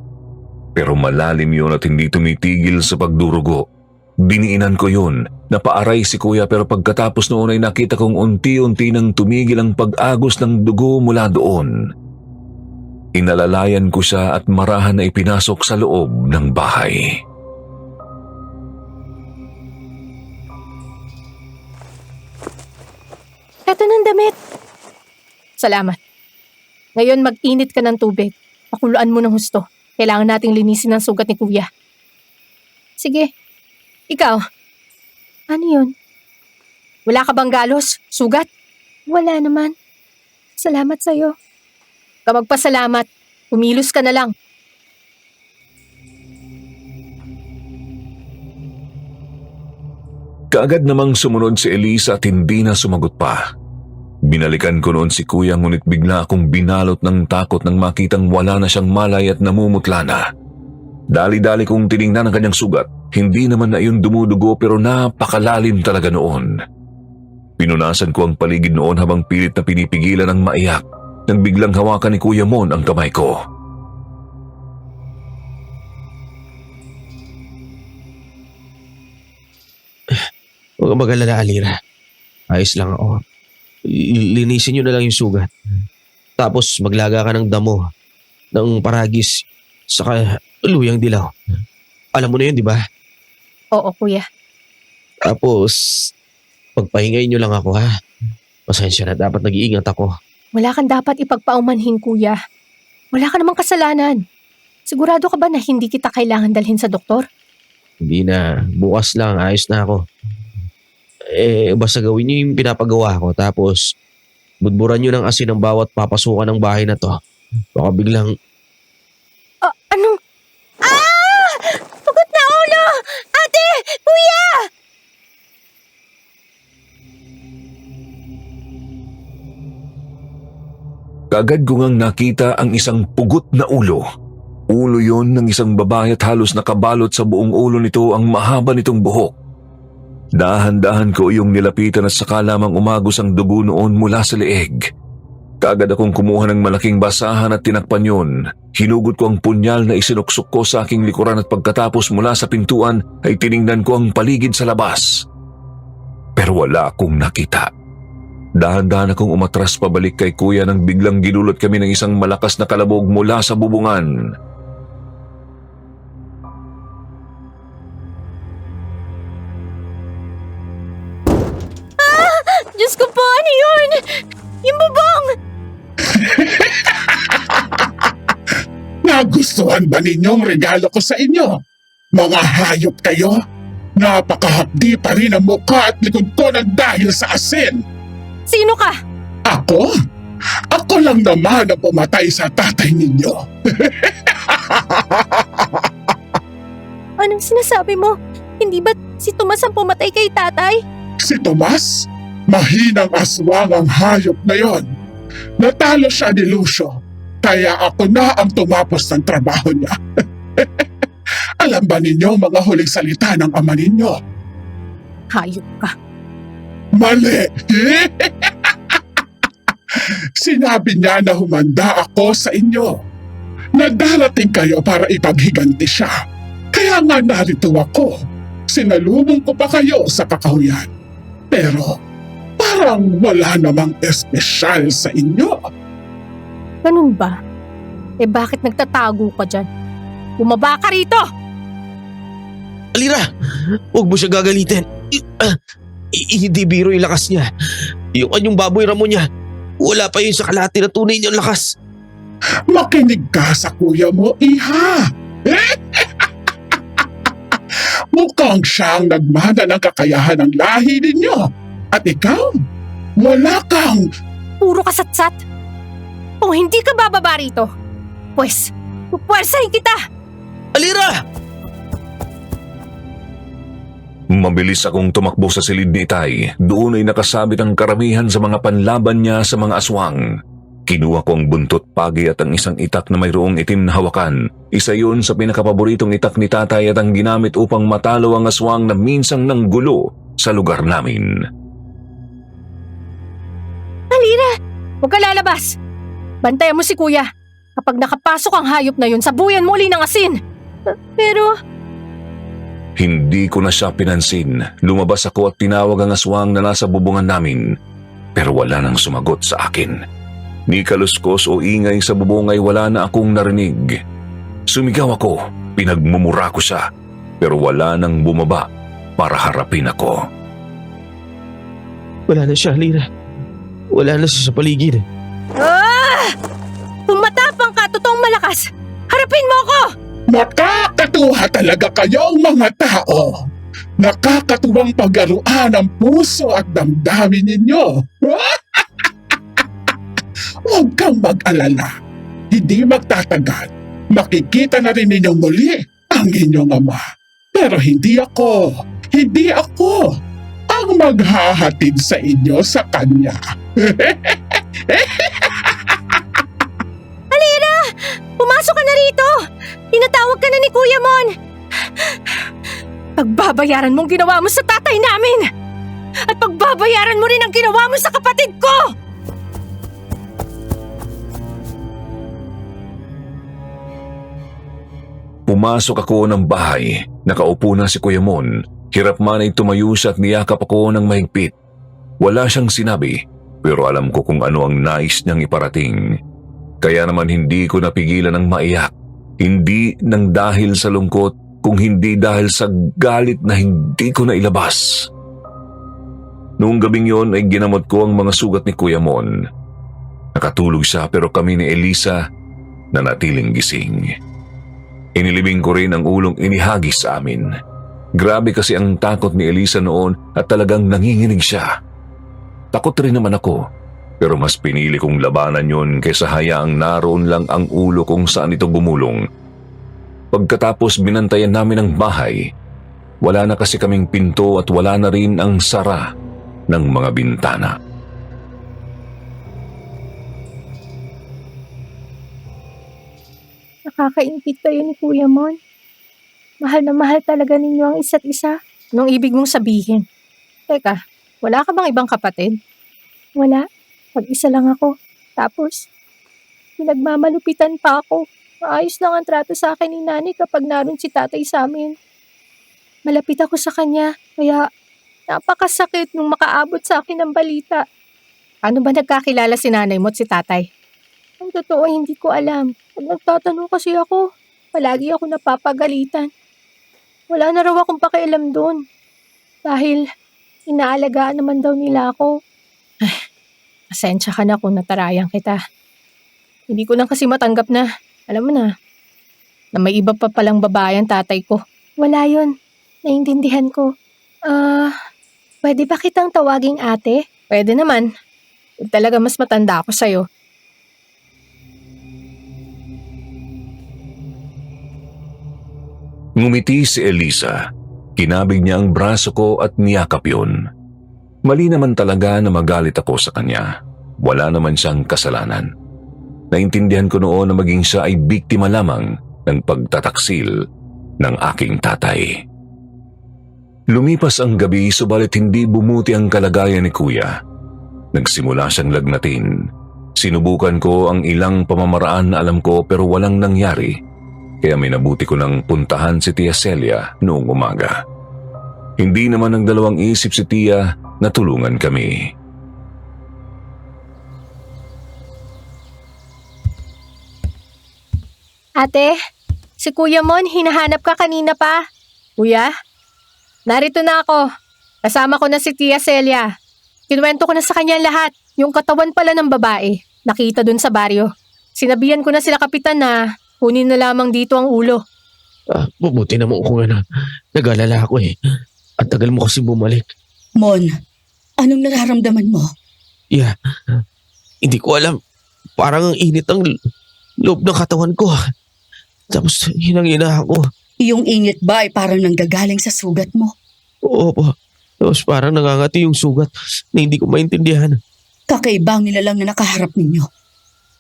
Pero malalim yun at hindi tumitigil sa pagdurugo. Diniinan ko yun. Napaaray si Kuya pero pagkatapos noon ay nakita kong unti-unti nang tumigil ang pag-agos ng dugo mula doon. Inalalayan ko siya at marahan na ipinasok sa loob ng bahay. Eto ng damit. Salamat. Ngayon mag-init ka ng tubig. Pakuluan mo ng husto. Kailangan nating linisin ang sugat ni Kuya. Sige. Ikaw, ano yun? Wala ka bang galos? Sugat? Wala naman. Salamat sa'yo. Ka magpasalamat. Kumilos ka na lang. Kaagad namang sumunod si Elisa at hindi na sumagot pa. Binalikan ko noon si Kuya ngunit bigla akong binalot ng takot nang makitang wala na siyang malay at namumutla na. Dali-dali kong tiningnan ang kanyang sugat. Hindi naman na iyon dumudugo pero napakalalim talaga noon. Pinunasan ko ang paligid noon habang pilit na pinipigilan ang maiyak nang biglang hawakan ni Kuya Mon ang kamay ko. Huwag kang mag-alala, Alira. Ayos lang ako. Linisin niyo na lang yung sugat. Tapos maglaga ka ng damo, ng paragis, saka luyang dilaw. Alam mo na yun, di ba? Oo, Kuya. Tapos, pagpahingay niyo lang ako, ha? Pasensya na, dapat nag-iingat ako. Wala kang dapat ipagpaumanhin, Kuya. Wala ka namang kasalanan. Sigurado ka ba na hindi kita kailangan dalhin sa doktor? Hindi na, bukas lang, ayos na ako. Basta gawin niyo yung pinapagawa ko, tapos budburan niyo ng asin ang bawat papasukan ng bahay na to. Baka biglang, Anong? Pagod na ulo! Ate! Kuya! Kaagad ko ngang nakita ang isang pugot na ulo. Ulo yon ng isang babae at halos nakabalot sa buong ulo nito ang mahaba nitong buhok. Dahan-dahan ko iyong nilapitan at saka lamang umagos ang dugo noon mula sa leeg. Kaagad akong kumuha ng malaking basahan at tinakpan yun. Hinugot ko ang punyal na isinuksok ko sa aking likuran at pagkatapos mula sa pintuan ay tiningnan ko ang paligid sa labas. Pero wala akong nakita. Dahan-dahan akong umatras pabalik kay Kuya nang biglang ginulot kami ng isang malakas na kalabog mula sa bubungan. Diyos ko po, ano yun? Yung bubong! Nagustuhan ba ninyong regalo ko sa inyo? Mga hayop kayo? Napakahapdi pa rin ang mukha at likod ko ng dahil sa asin. Sino ka? Ako? Ako lang naman ang pumatay sa tatay ninyo. Anong sinasabi mo? Hindi ba si Tomas ang pumatay kay tatay? Si Tomas? Mahinang aswang ang hayop na yon. Natalo siya ni Lucio, kaya ako na ang tumapos ng trabaho niya. Alam ba ninyo mga huling salita ng ama ninyo? Hayop ka. Mali! Sinabi niya na humanda ako sa inyo. Nagdarating kayo para ipaghiganti siya. Kaya nga narito ako. Sinalubong ko pa kayo sa kakahuyan. Pero parang wala namang espesyal sa inyo. Ganun ba? Bakit nagtatago ka dyan? Bumaba ka rito! Alira, huwag mo siya gagalitin. Hindi biro yung lakas niya. Yung kanyang baboy ramo niya, wala pa yun sa kalahati na tunay niyang lakas. Makinig ka sa kuya mo, iha. Mukhang siyang nagmana ng kakayahan ng lahi ninyo. At ikaw, wala kang... Puro kasatsat. Kung hindi ka bababa rito, pues, pupwersahin kita! Alira! Mabilis akong tumakbo sa silid ni Itay. Doon ay nakasabit ang karamihan sa mga panlaban niya sa mga aswang. Kinuha ko ang buntot pagi at ang isang itak na mayroong itim na hawakan. Isa yun sa pinakapaboritong itak ni tatay at ang ginamit upang matalo ang aswang na minsang nanggulo sa lugar namin. Alira, huwag ka lalabas. Bantayan mo si kuya. Kapag nakapasok ang hayop na yun, sabuyan mo uli ng asin. Pero... Hindi ko na siya pinansin. Lumabas ako at tinawag ang aswang na nasa bubungan namin. Pero wala nang sumagot sa akin. Ni kaluskos o ingay sa bubong ay wala na akong narinig. Sumigaw ako, pinagmumura ko siya. Pero wala nang bumaba para harapin ako. Wala na siya, Alira. Wala na siya sa paligid. Kung matapang ka, totoong malakas, harapin mo ako! Nakakatuwa talaga kayong mga tao. Nakakatuwang paglaruan ang puso at damdamin ninyo. Huwag kang mag-alala. Hindi magtatagal. Makikita na rin ninyong muli ang inyong ama. Pero hindi ako ang maghahatid sa inyo sa kanya. Pumasok ka na rito! Tinatawag ka na ni Kuya Mon! Pagbabayaran mong ginawa mo sa tatay namin! At pagbabayaran mo rin ang ginawa mo sa kapatid ko! Pumasok ako ng bahay. Nakaupo na si Kuya Mon. Hirap man ay tumayo siya at niyakap ako ng mahigpit. Wala siyang sinabi, pero alam ko kung ano ang nais niyang iparating. Kaya naman hindi ko napigilan ng maiyak. Hindi nang dahil sa lungkot, kung hindi dahil sa galit na hindi ko na ilabas. Noong gabing yon ay ginamot ko ang mga sugat ni Kuya Mon. Nakatulog siya pero kami ni Elisa nanatiling gising. Inilibing ko rin ang ulong inihagis sa amin. Grabe kasi ang takot ni Elisa noon at talagang nanginginig siya. Takot rin naman ako. Pero mas pinili kong labanan yon kaysa hayaang naroon lang ang ulo kung saan ito gumulong. Pagkatapos binantayan namin ang bahay, wala na kasi kaming pinto at wala na rin ang sara ng mga bintana. Nakakaingit kayo ni Kuya Mon. Mahal na mahal talaga ninyo ang isa't isa. Anong ibig mong sabihin? Teka, wala ka bang ibang kapatid? Wala. Mag-isa lang ako. Tapos, pinagmamalupitan pa ako. Maayos lang ang trato sa akin ni Nani kapag naroon si tatay sa amin. Malapit ako sa kanya, kaya napakasakit nung makaabot sa akin ng balita. Ano ba nagkakilala si nanay mo at si tatay? Ang totoo, hindi ko alam. Pag nagtatanong kasi ako, palagi ako napapagalitan. Wala na raw akong pakialam doon. Dahil inaalagaan naman daw nila ako. Pasensya ka na kung natarayang kita. Hindi ko lang kasi matanggap na, alam mo na may iba pa palang babae ang tatay ko. Wala yon. Naiintindihan ko. Pwede ba kitang tawaging ate? Pwede naman. Talaga mas matanda ako sa'yo. Ngumiti si Elisa. Kinabig niya ang braso ko at niyakap yun. Mali naman talaga na magalit ako sa kanya. Wala naman siyang kasalanan. Naintindihan ko noon na maging siya ay biktima lamang ng pagtataksil ng aking tatay. Lumipas ang gabi subalit hindi bumuti ang kalagayan ni Kuya. Nagsimula siyang lagnatin. Sinubukan ko ang ilang pamamaraan na alam ko pero walang nangyari. Kaya minabuti ko nang puntahan si Tia Celia noong umaga. Hindi naman ng dalawang isip si Tia na tulungan kami. Ate, si Kuya Mon, hinahanap ka kanina pa. Kuya, narito na ako. Kasama ko na si Tia Celia. Kinuwento ko na sa kanya lahat. Yung katawan pala ng babae, nakita dun sa baryo. Sinabihan ko na sila kapitan na kunin na lamang dito ang ulo. Buti naman kung nag-alala ako eh. At tagal mo kasi bumalik. Mon, anong nararamdaman mo? Yeah, hindi ko alam. Parang ang init ang loob ng katawan ko. Tapos hinangina ako. Yung init ba ay parang nanggagaling sa sugat mo? Oo po. Tapos parang nangangati yung sugat na hindi ko maintindihan. Kakaibang nilalang na nakaharap ninyo.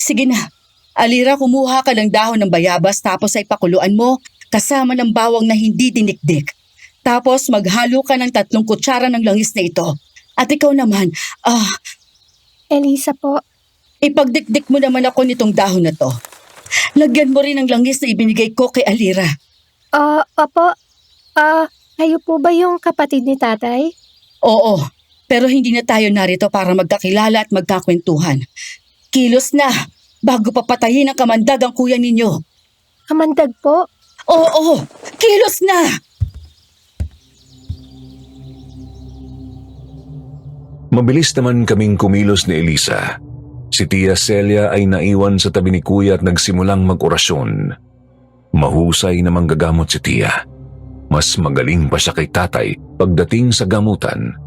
Sige na, Alira, kumuha ka ng dahon ng bayabas tapos ay pakuluan mo kasama ng bawang na hindi dinikdik. Tapos maghalo ka ng 3 kutsara ng langis na ito. At ikaw naman, Elisa po. ipagdikdik mo naman ako nitong dahon na to. Lagyan mo rin ng langis na ibinigay ko kay Alira. Opo. Kayo po ba yung kapatid ni tatay? Oo, pero hindi na tayo narito para magkakilala at magkakwentuhan. Kilos na, bago papatayin ng kamandag ang kuya ninyo. Kamandag po. Oo, kilos na! Mabilis naman kaming kumilos ni Elisa. Si Tia Celia ay naiwan sa tabi ni Kuya at nagsimulang mag-orasyon. Mahusay na manggagamot si Tia. Mas magaling pa siya kay tatay pagdating sa gamutan.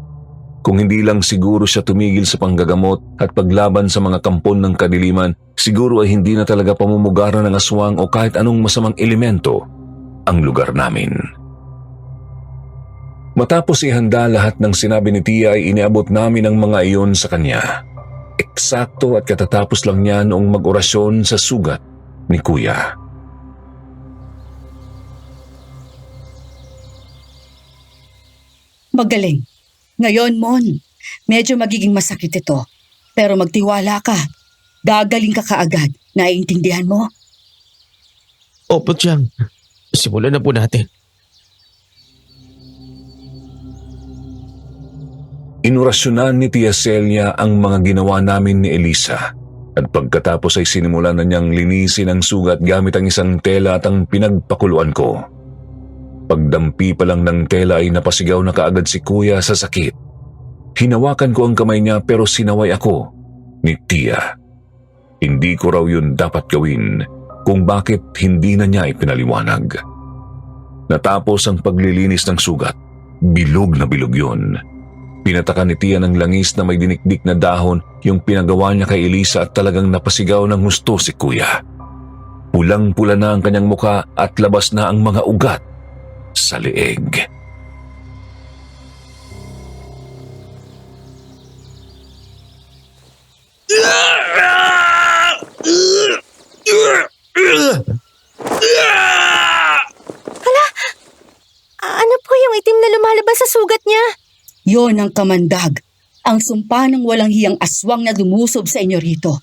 Kung hindi lang siguro siya tumigil sa panggagamot at paglaban sa mga kampon ng kadiliman, siguro ay hindi na talaga pamumugaran ng aswang o kahit anong masamang elemento ang lugar namin. Matapos ihanda lahat ng sinabi ni Tia ay iniabot namin ang mga iyon sa kanya. Eksakto at katatapos lang niya noong mag-orasyon sa sugat ni Kuya. Magaling. Ngayon, Mon, medyo magiging masakit ito. Pero magtiwala ka. Gagaling ka kaagad. Naiintindihan mo? Opo, Chang. Simulan na po natin. Inorasyonan ni Tia Celia ang mga ginawa namin ni Elisa at pagkatapos ay sinimulan na niyang linisin ang sugat gamit ang isang tela at ang pinagpakuluan ko. Pagdampi pa lang ng tela ay napasigaw na kaagad si Kuya sa sakit. Hinawakan ko ang kamay niya pero sinaway ako ni Tia. Hindi ko raw yun dapat gawin kung bakit hindi na niya ipinaliwanag. Natapos ang paglilinis ng sugat. Bilog na bilog yun. Pinatakan ni Tia ng langis na may dinikdik na dahon yung pinagawa niya kay Elisa at talagang napasigaw ng husto si Kuya. Pulang-pula na ang kanyang muka at labas na ang mga ugat sa leeg. Ano po yung itim na lumalabas sa sugat niya? Yon ang kamandag. Ang sumpa ng walang hiyang aswang na lumusob sa inyo rito.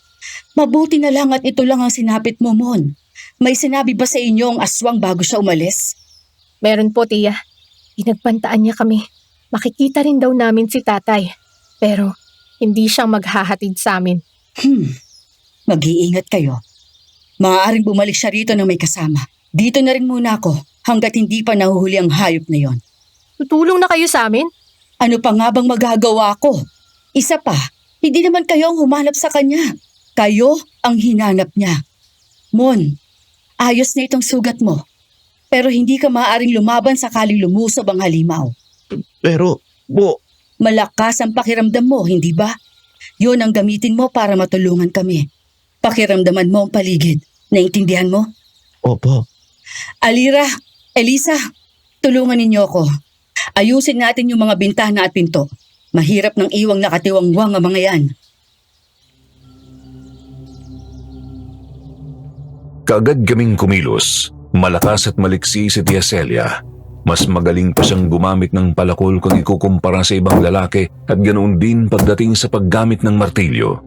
Mabuti na lang at ito lang ang sinapit mo, Mon. May sinabi ba sa inyo ang aswang bago siya umalis? Meron po, Tia. Pinagpantaan niya kami. Makikita rin daw namin si tatay. Pero hindi siyang maghahatid sa amin. Mag-iingat kayo. Maaaring bumalik siya rito na may kasama. Dito na rin muna ako hanggat hindi pa nahuhuli ang hayop na yon. Tutulong na kayo sa amin? Ano pa nga bang magagawa ko? Isa pa, hindi naman kayo ang humanap sa kanya. Kayo ang hinanap niya. Mon, ayos na itong sugat mo. Pero hindi ka maaaring lumaban sakaling lumusob ang halimaw. Pero, Malakas ang pakiramdam mo, hindi ba? Yun ang gamitin mo para matulungan kami. Pakiramdaman mo ang paligid. Naintindihan mo? opo. Alira, Elisa, tulungan ninyo ako. Ayusin natin yung mga bintana at pinto. Mahirap ng iwang nakatiwangwang ang mga yan. Kaagad kaming kumilos. Malakas at maliksi si Tia Celia. Mas magaling pa siyang gumamit ng palakol kung ikukumpara sa ibang lalaki at ganoon din pagdating sa paggamit ng martilyo.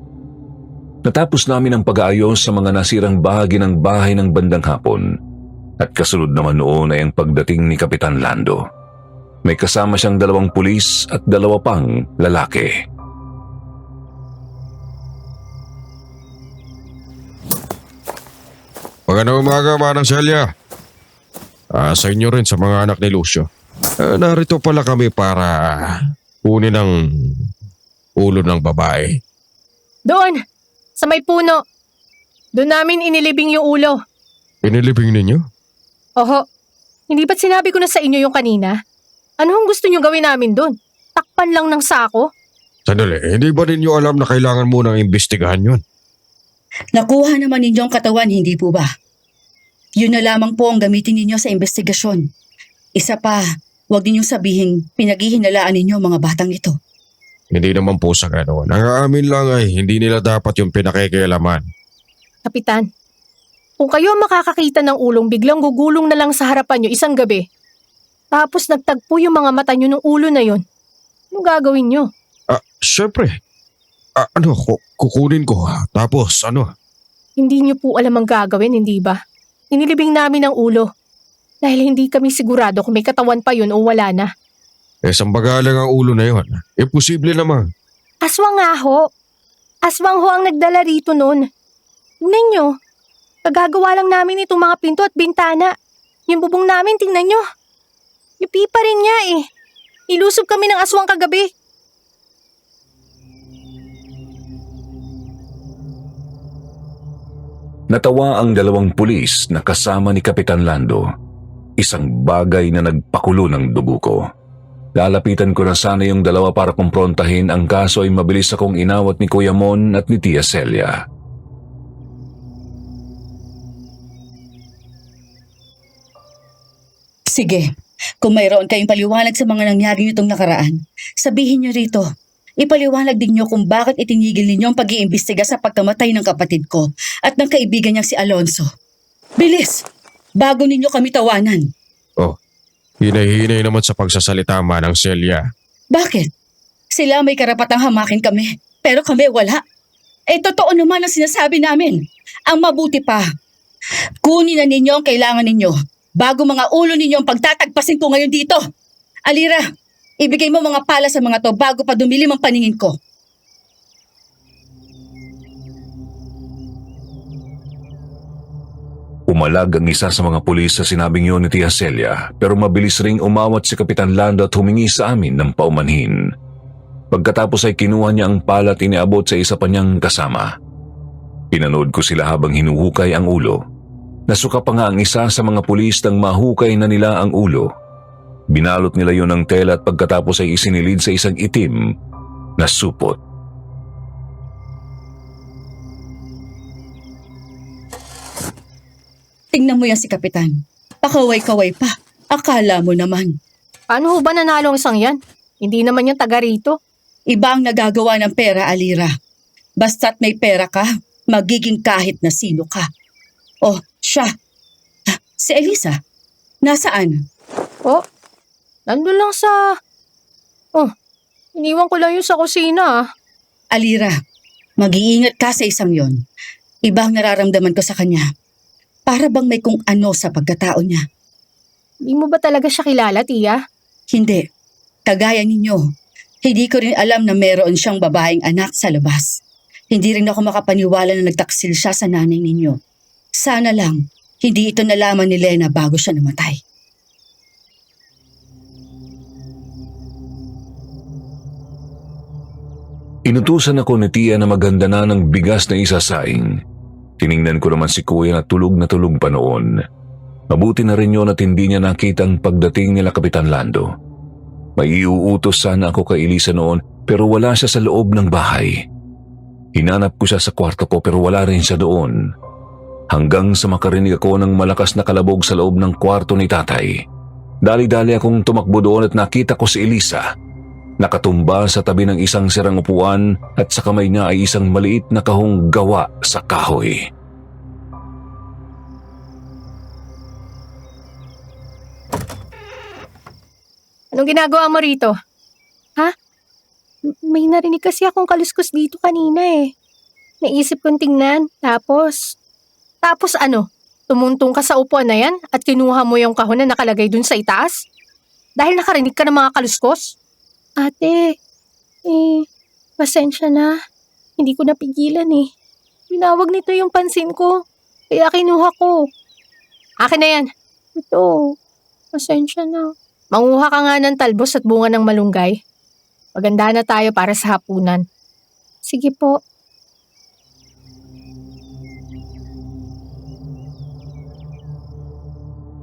Natapos namin ang pag-aayos sa mga nasirang bahagi ng bahay ng bandang hapon. At kasunod naman noon ay ang pagdating ni Kapitan Lando. May kasama siyang 2 pulis at 2 pang lalaki. Magandang umaga, Manang Celia. Sa inyo rin sa mga anak ni Lucio. Narito pala kami para kunin ang ulo ng babae. Doon! Sa may puno! Doon namin inilibing yung ulo. Pinilibing ninyo? Oho, hindi ba't sinabi ko na sa inyo yung kanina? Ano ang gusto nyo gawin namin doon? Takpan lang ng sako? Sandali, hindi ba ninyo alam na kailangan munang imbestigahan yun? Nakuha naman ninyo ang katawan, hindi po ba? Yun na lamang po ang gamitin ninyo sa investigasyon. Isa pa, huwag ninyong sabihin pinaghihinalaan ninyo ang mga batang ito. Hindi naman po sa ganoon. Ang amin lang ay hindi nila dapat yung pinakikialaman. Kapitan, kung kayo ang makakakita ng ulong biglang gugulong na lang sa harapan nyo isang gabi, tapos nagtagpo yung mga mata nyo ng ulo na yon, anong gagawin nyo? Syempre. Kukunin ko. Tapos ano? Hindi nyo po alam ang gagawin, hindi ba? Inilibing namin ang ulo. Dahil hindi kami sigurado kung may katawan pa yun o wala na. Sambaga lang ang ulo na yun. Posible naman. Aswang nga ho. Aswang ho ang nagdala rito noon. Tingnan nyo. Kagagawa lang namin itong mga pinto at bintana. Yung bubong namin, tingnan nyo. Yupi pa rin niya eh. Ilusob kami ng aswang kagabi. Natawa ang dalawang pulis na kasama ni Kapitan Lando. Isang bagay na nagpakulo ng dugo ko. Lalapitan ko na sana yung dalawa para kumprontahin, ang kaso ay mabilis akong inawat ni Kuya Mon at ni Tia Celia. Sige, kung mayroon kayong paliwanag sa mga nangyari nitong nakaraan, sabihin niyo rito. Ipaliwanag din niyo kung bakit itinigil ninyo ang pag-iimbestiga sa pagkamatay ng kapatid ko at ng kaibigan niyang si Alonso. Bilis! Bago ninyo kami tawanan. Hinay-hinay naman sa pagsasalita ng Celia. Bakit? Sila may karapatang hamakin kami, pero kami wala. Totoo naman ang sinasabi namin. Ang mabuti pa, kunin na ninyo ang kailangan ninyo bago mga ulo ninyo ang pagtatagpasin ko ngayon dito. Alira, ibigay mo mga pala sa mga to bago pa dumilim ang paningin ko. Umalag ang isa sa mga pulis sa sinabing yun ni Tia Celia, pero mabilis ring umawat si Kapitan Lando at humingi sa amin ng paumanhin. Pagkatapos ay kinuha niya ang pala at iniabot sa isa pa niyang kasama. Pinanood ko sila habang hinuhukay ang ulo. Nasuka pa nga ang isa sa mga pulis nang mahukay na nila ang ulo. Binalot nila yon ng tela at pagkatapos ay isinilid sa isang itim na supot. Tingnan mo yan si Kapitan. Pakaway-kaway pa. Akala mo naman. Paano ho ba nanalo ang isang yan? Hindi naman yung taga rito. Iba ang nagagawa ng pera, Alira. Basta't may pera ka, magiging kahit na sino ka. Oh, siya. Si Elisa. Nasaan? Oh, nandun lang sa... iniwan ko lang yun sa kusina. Alira, mag-iingat ka sa isang yon. Ibang nararamdaman ko sa kanya. Para bang may kung ano sa pagkatao niya. Hindi mo ba talaga siya kilala, Tia? Hindi. Kagaya ninyo. Hindi ko rin alam na meron siyang babaeng anak sa labas. Hindi rin ako makapaniwala na nagtaksil siya sa nanay ninyo. Sana lang, hindi ito nalaman ni Lena bago siya namatay. Inutusan ako ni Tia na maghanda na ng bigas na isasaing. Tiningnan ko naman si Kuya na tulog pa noon. Mabuti na rin yun at hindi niya nakita ang pagdating nila Kapitan Lando. May iuutos sana ako kay Elisa noon pero wala siya sa loob ng bahay. Hinanap ko siya sa kwarto ko pero wala rin siya doon. Hanggang sa makarinig ako ng malakas na kalabog sa loob ng kwarto ni Tatay. Dali-dali akong tumakbo doon at nakita ko si Elisa. Nakatumba sa tabi ng isang sirang upuan at sa kamay niya ay isang maliit na kahong gawa sa kahoy. Anong ginagawa mo rito? Ha? May narinig kasi akong kaluskos dito kanina eh. Naisip kong tingnan, tapos ano? Tumuntong ka sa upuan na yan at kinuha mo yung kahon na nakalagay dun sa itaas? Dahil nakarinig ka ng mga kaluskos? Ate, pasensya na. Hindi ko napigilan eh. Tinawag nito yung pansin ko, kaya kinuha ko. Akin na yan. Ito, pasensya na. Manguha ka nga ng talbos at bunga ng malunggay. Maganda na tayo para sa hapunan. Sige po.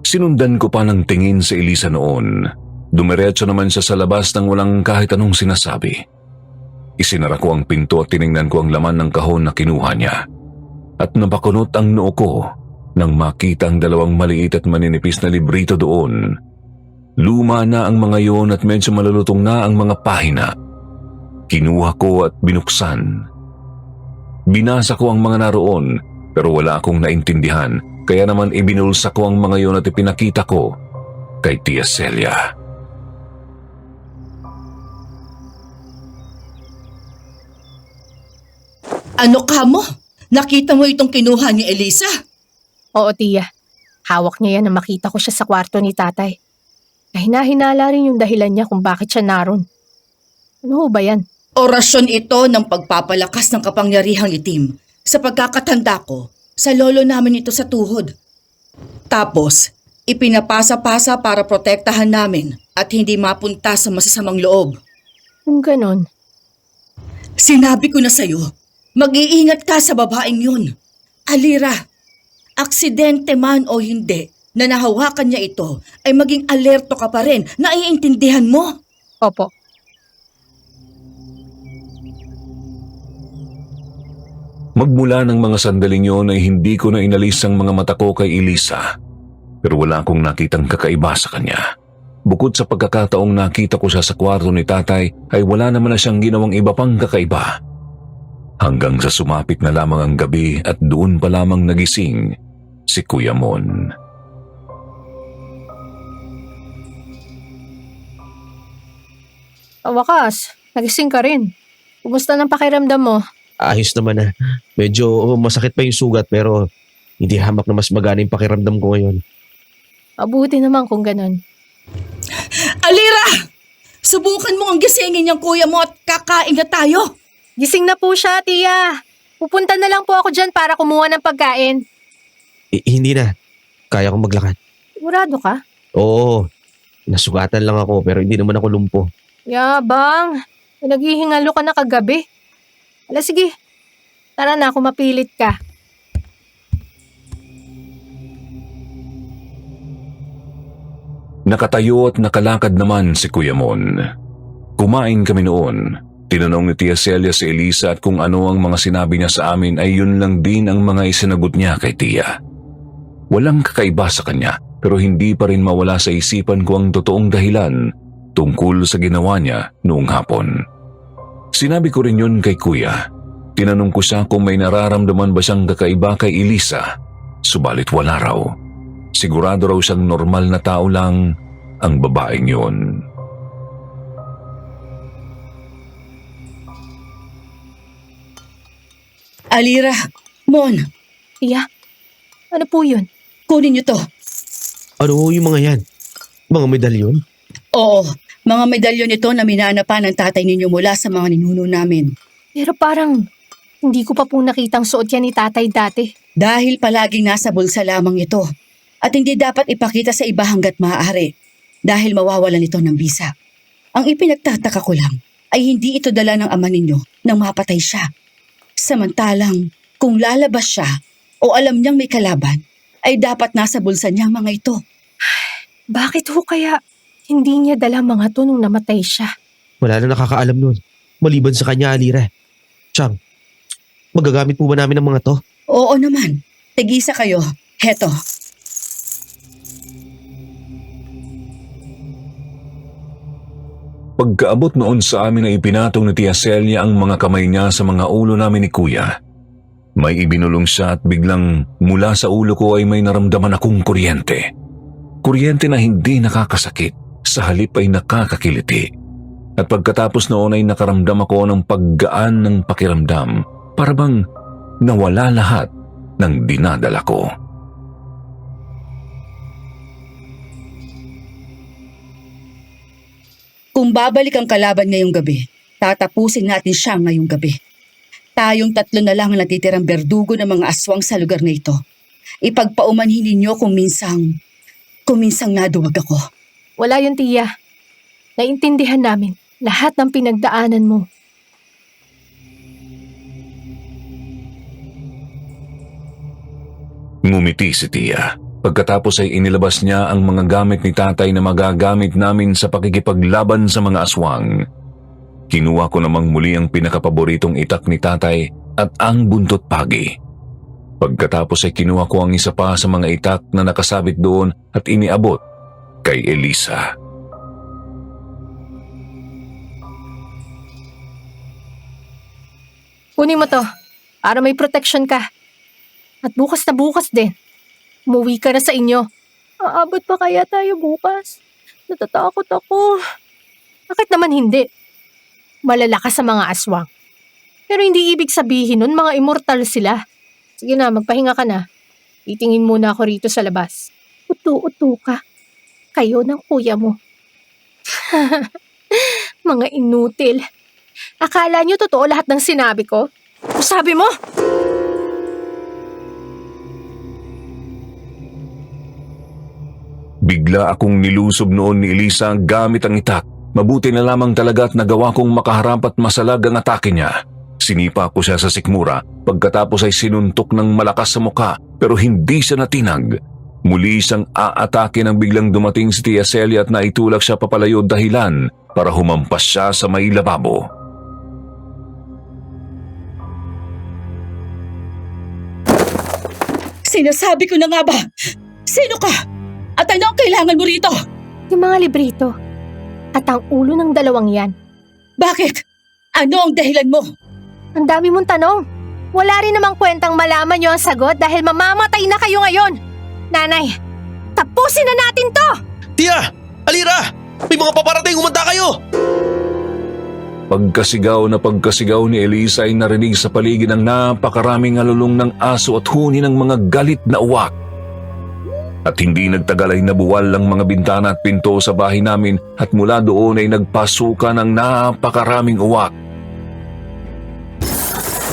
Sinundan ko pa ng tingin si Elisa noon. Dumiretso naman siya sa labas nang walang kahit anong sinasabi. Isinara ko ang pinto at tiningnan ko ang laman ng kahon na kinuha niya. At napakunot ang noo ko nang makita ang dalawang maliit at maninipis na librito doon. Luma na ang mga yon at medyo malulutong na ang mga pahina. Kinuha ko at binuksan. Binasa ko ang mga naroon pero wala akong naintindihan, kaya naman ibinulsa ko ang mga yon at ipinakita ko kay Tia Celia. Ano ka mo? Nakita mo itong kinuha ni Elisa? Oo, tiya. Hawak niya yan na makita ko siya sa kwarto ni tatay. Kahina-hinala rin yung dahilan niya kung bakit siya naroon. Ano ho ba yan? Orasyon ito ng pagpapalakas ng kapangyarihang itim. Sa pagkakatanda ko, sa lolo namin ito sa tuhod. Tapos, ipinapasa-pasa para protektahan namin at hindi mapunta sa masasamang loob. Kung ganon, Sinabi ko na sa'yo, mag-iingat ka sa babaeng yun. Alira, aksidente man o hindi, na nahawakan niya ito, ay maging alerto ka pa rin. Naiintindihan mo? opo. Magmula ng mga sandaling yon ay hindi ko na inalis ang mga mata ko kay Elisa. Pero wala akong nakitang kakaiba sa kanya. Bukod sa pagkakataong nakita ko siya sa kwarto ni tatay, ay wala naman na siyang ginawang iba pang kakaiba. Hanggang sa sumapit na lamang ang gabi at doon pa lamang nagising si Kuya Mon. Wakas, nagising ka rin. Kumusta ng pakiramdam mo? Ayos naman na. Medyo masakit pa yung sugat pero hindi hamak na mas magana yung pakiramdam ko ngayon. Mabuti naman kung ganon. Alira! Subukan mo ang gisingin yung kuya mo at kakain na tayo. Gising na po siya, tiya. Pupunta na lang po ako dyan para kumuha ng pagkain. Hindi na. Kaya kong maglakad. Sigurado ka? Oo. Nasugatan lang ako pero hindi naman ako lumpo. Yabang, naghihingalo ka na kagabi. Ala sige, tara na kung mapilit ka. Nakatayo at nakalakad naman si Kuya Mon. Kumain kami noon. Tinanong ni Tia Celia si Elisa at kung ano ang mga sinabi niya sa amin ay yun lang din ang mga isinagot niya kay Tia. Walang kakaiba sa kanya pero hindi pa rin mawala sa isipan ko ang totoong dahilan tungkol sa ginawa niya noong hapon. Sinabi ko rin yun kay Kuya. Tinanong ko siya kung may nararamdaman ba siyang kakaiba kay Elisa, subalit wala raw. Sigurado raw siyang normal na tao lang ang babaeng yun. Alira, Mon, Tiya, ano po yun? kunin niyo to. Ano yung mga yan? Mga medalyon? Oo, mga medalyon ito na minana pa ng tatay ninyo mula sa mga ninuno namin. Pero parang hindi ko pa po nakitang suot yan ni tatay dati. Dahil palaging nasa bulsa lamang ito at hindi dapat ipakita sa iba hanggat maaari dahil mawawalan ito ng bisa. Ang ipinagtataka ko lang ay hindi ito dala ng ama ninyo nang mapatay siya. Samantalang kung lalabas siya o alam niyang may kalaban, ay dapat nasa bulsa niya ang mga ito. Bakit ho kaya hindi niya dala mga to nung namatay siya? Wala na nakakaalam nun. Maliban sa kanya, Alira. Chang, magagamit po ba namin ang mga to? Oo naman, tigisa kayo. Heto. Pagkaabot noon sa amin ay ipinatong ni Tia Celia ang mga kamay niya sa mga ulo namin ni Kuya. May ibinulong siya at biglang mula sa ulo ko ay may naramdaman akong kuryente. Kuryente na hindi nakakasakit, sa halip ay nakakakiliti. At pagkatapos noon ay nakaramdam ako ng paggaan ng pakiramdam, para bang nawala lahat ng dinadala ko. Kung babalik ang kalaban ngayong gabi, tatapusin natin siya ngayong gabi. Tayong tatlo na lang ang natitirang berdugo ng mga aswang sa lugar na ito. Ipagpaumanhin ninyo kung minsang kung minsang naduwag ako. Wala yun, Tia. Naintindihan namin lahat ng pinagdaanan mo. Ngumiti si Tia. Pagkatapos ay inilabas niya ang mga gamit ni tatay na magagamit namin sa pakikipaglaban sa mga aswang. Kinuha ko namang muli ang pinakapaboritong itak ni tatay at ang buntot pagi. Pagkatapos ay kinuha ko ang isa pa sa mga itak na nakasabit doon at iniabot kay Elisa. Kunin mo to para may protection ka. At bukas na bukas din. Umuwi ka na sa inyo. Aabot pa kaya tayo bukas? Natatakot ako. Bakit naman hindi? Malalakas sa mga aswang. Pero hindi ibig sabihin nun mga immortal sila. Sige na, magpahinga ka na. Titingin muna ako rito sa labas. Utu-utu ka. Kayo ng kuya mo. Mga inutil. Akala niyo totoo lahat ng sinabi ko? O sabi mo? Bigla akong nilusob noon ni Elisa gamit ang itak. Mabuti na lamang talaga at nagawa kong makaharap at masalag ang atake niya. Sinipa ko siya sa sikmura, pagkatapos ay sinuntok ng malakas sa mukha pero hindi siya natinag. Muli siyang aatake nang biglang dumating si Tia Celia at naitulak siya papalayo dahilan para humampas siya sa may lababo. Sinasabi ko na nga ba? Sino ka? At ano ang kailangan mo rito? Yung mga librito. At ang ulo ng dalawang yan. Bakit? Ano ang dahilan mo? Ang dami mong tanong. Wala rin namang kwentang malaman niyo ang sagot dahil mamamatay na kayo ngayon. Nanay, tapusin na natin to! Tia! Alira! May mga paparating, umanda kayo! Pagkasigaw ni Elisa ay narinig sa paligid ang napakaraming alulong ng aso at huni ng mga galit na uwak. At hindi nagtagal ay nabuwal ang mga bintana at pinto sa bahay namin at mula doon ay nagpasukan ng napakaraming uwak.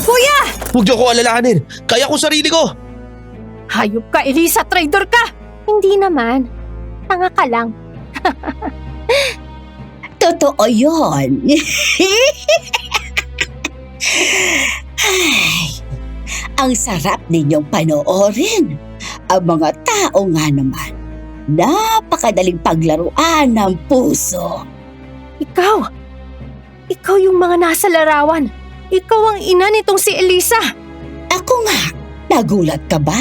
Kuya! Huwag niyo ako alalahanin! Kaya ko sarili ko! Hayop ka, Elisa! Traitor ka! Hindi naman. Tanga ka lang. Totoo yun. Ay, ang sarap ninyong panoorin. Ang mga tao nga naman, napakadaling paglaruan ng puso. Ikaw! Ikaw yung mga nasa larawan. Ikaw ang ina nitong si Elisa. Ako nga, nagulat ka ba?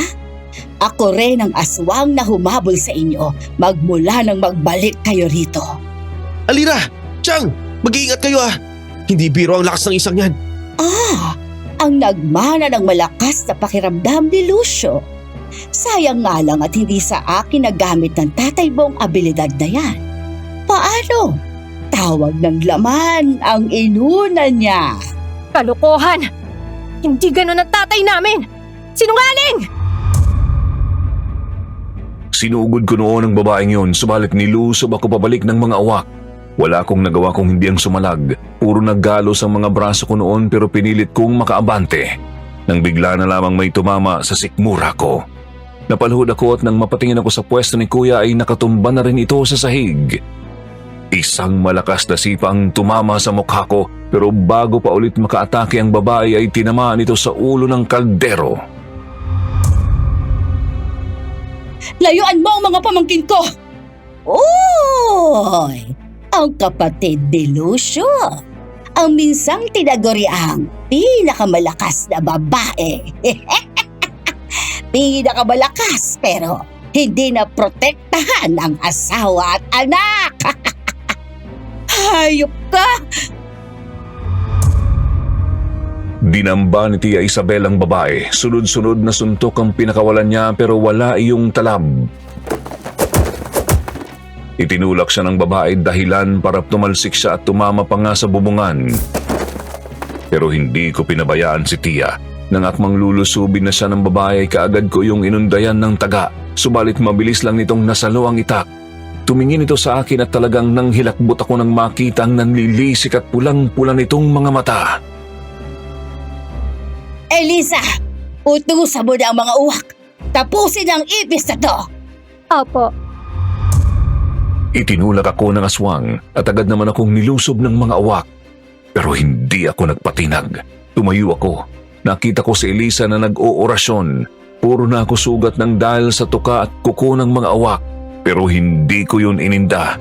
Ako rin ang aswang na humabol sa inyo magmula nang magbalik kayo rito. Alira! Chang! Mag-iingat kayo ah! Hindi biro ang lakas ng isang yan. Ang nagmana ng malakas na pakiramdam ni Lucio. Sayang nga lang at hindi sa akin nagamit ng tatay mong abilidad na yan. Paano? Tawag ng laman ang inuna niya. Kalokohan! Hindi ganun ang tatay namin! Sinungaling! Sinugod ko noon ang babaeng yun, subalit nilusob ako pabalik ng mga uwak. Wala akong nagawa kung hindi ang sumalag. Puro naggalos ang mga braso ko noon pero pinilit kong makaabante. Nang bigla na lamang may tumama sa sikmura ko. Napalhod ako at nang mapatingin ako sa pwesto ni Kuya ay nakatumba na rin ito sa sahig. Isang malakas na sipa ang tumama sa mukha ko pero bago pa ulit makaatake ang babae ay tinamaan ito sa ulo ng kaldero. Layuan mo ang mga pamangkin ko! Oy! Ang kapatid ni Lucio. Ang minsang tinaguriang pinakamalakas na babae. Pinakamalakas pero hindi na protektahan ang asawa at anak. Hayop ka! Dinamba ni Tia Isabel ang babae. Sunod-sunod na suntok ang pinakawalan niya pero wala iyong talab. Itinulak siya ng babae dahilan para tumalsik siya at tumama pa nga sa bubungan. Pero hindi ko pinabayaan si Tia. Nang akmang lulusubin na siya ng babae, kaagad ko yung inundayan ng taga. Subalit mabilis lang nitong nasalo ang itak. Tumingin ito sa akin at talagang nanghilakbot ako nang makita ang nanlilisik at pulang-pula nitong mga mata. Elisa, utusan mo na ang mga uwak. Tapusin ang ipis na to. Opo. Itinulak ako ng aswang at agad naman akong nilusob ng mga awak. Pero hindi ako nagpatinag. Tumayo ako. Nakita ko si Elisa na nag-oorasyon. Puro na ako sugat ng dahil sa tuka at kuko ng mga awak. Pero hindi ko yun ininda.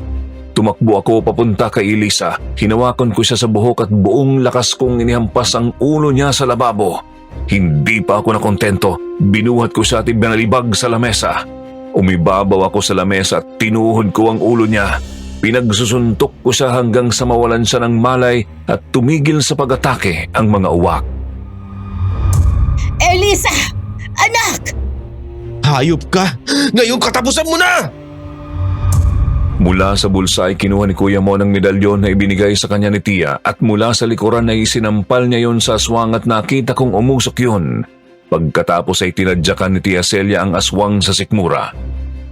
Tumakbo ako papunta kay Elisa. Hinawakan ko siya sa buhok at buong lakas kong inihampas ang ulo niya sa lababo. Hindi pa ako nakontento. Binuhat ko siya at ibinalibag sa lamesa. Umibabaw ako sa lamesa at tinuhod ko ang ulo niya. Pinagsusuntok ko siya hanggang sa mawalan siya ng malay at tumigil sa pag-atake ang mga uwak. Elisa! Anak! Hayop ka! Ngayon katapusan mo na! Mula sa bulsa ay kinuha ni Kuya Mon ang medalyon na ibinigay sa kanya ni Tia at mula sa likuran ay isinampal niya yon sa aswang at nakita kong umusok yun. Pagkatapos ay tinadyakan ni Tia Celia ang aswang sa sikmura.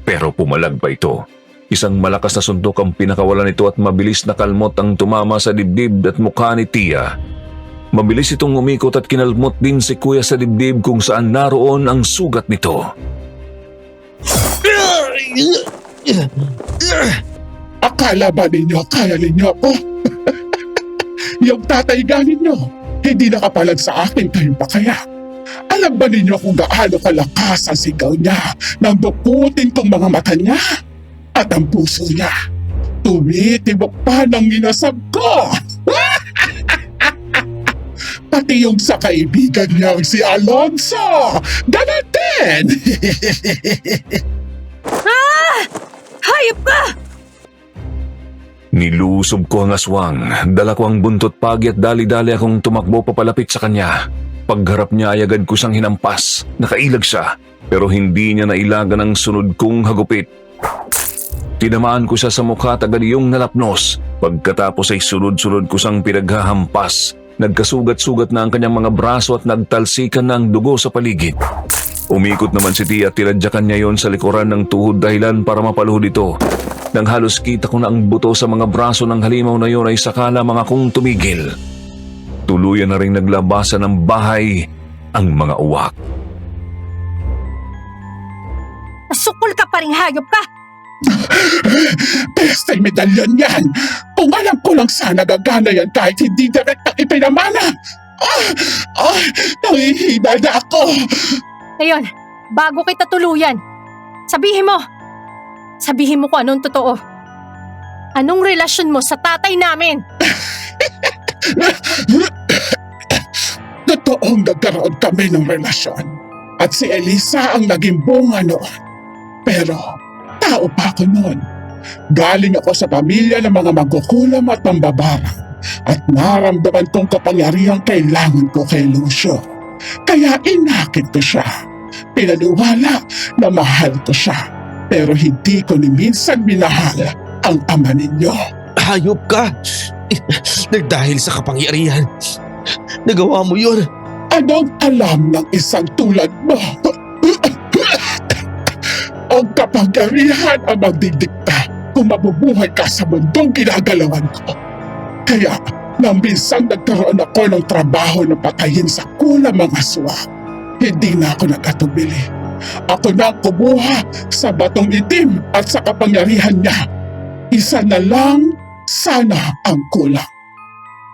Pero pumalag pa ito. Isang malakas na suntok ang pinakawalan nito at mabilis na kalmot ang tumama sa dibdib at mukha ni Tia. Mabilis itong umikot at kinalmot din si Kuya sa dibdib kung saan naroon ang sugat nito. Akala ba ninyo kaya ninyo ako? Yung tatay ninyo, hindi nakapalag sa akin kayong pakaya. Alam ba ninyo kung gaano kalakas ang sigaw niya nang bukutin kong mga mata niya? At ang puso niya, tumitibok pa ng inasab ko. Pati yung sa kaibigan niyang si Alonso, ganun din. Hayop ka! Nilusob ko ang aswang, dala ko ang buntot pagi at dali-dali akong tumakbo papalapit sa kanya. Pagharap niya ay agad ko siyang hinampas. Nakailag siya, pero hindi niya nailagan ang sunod kong hagupit. Tinamaan ko siya sa mukha at agad iyong nalapnos. Pagkatapos ay sunod-sunod ko siyang pinaghahampas. Nagkasugat-sugat na ang kanyang mga braso at nagtalsikan na ang dugo sa paligid. Umikot naman si Tia at tinadyakan niya yon sa likuran ng tuhod dahilan para mapaluhod ito. Nang halos kita ko na ang buto sa mga braso ng halimaw na yon ay saka lamang akong tumigil. Tuluyan na rin naglabasan ng bahay ang mga uwak. Masukol ka pa rin, hayop ka! Pestay medalyon yan. Kung alam ko lang sana gagana yan kahit hindi direct ang ipinamana. Nangihina na ako. Ngayon, bago kita tuluyan, sabihin mo kung anong totoo. Anong relasyon mo sa tatay namin? Totoong nagkaroon kami ng relasyon. At si Elisa ang naging bunga noon. Pero tao pa ako noon. Galing ako sa pamilya ng mga magkukulam at pambabarang. At naramdaman kong kapangyarihang kailangan ko kay Lucio. Kaya inakit ko siya. Pinaniwala na mahal ko siya. Pero hindi ko ni minsan minahal ang ama ninyo. Hayop ka! Nagdahil sa kapangyarihan. Nagawa mo yun. Anong alam ng isang tulad mo? Ang kapangyarihan ang magdidikta kung mabubuhay ka sa mundong ginagalawan ko. Kaya, nang minsan nagkaroon ako ng trabaho na patayin sa kulang mga aswang, hindi na ako nagkatubili. Ako na ang kumuha sa batong itim at sa kapangyarihan niya. Isa na lang sana ang kulang.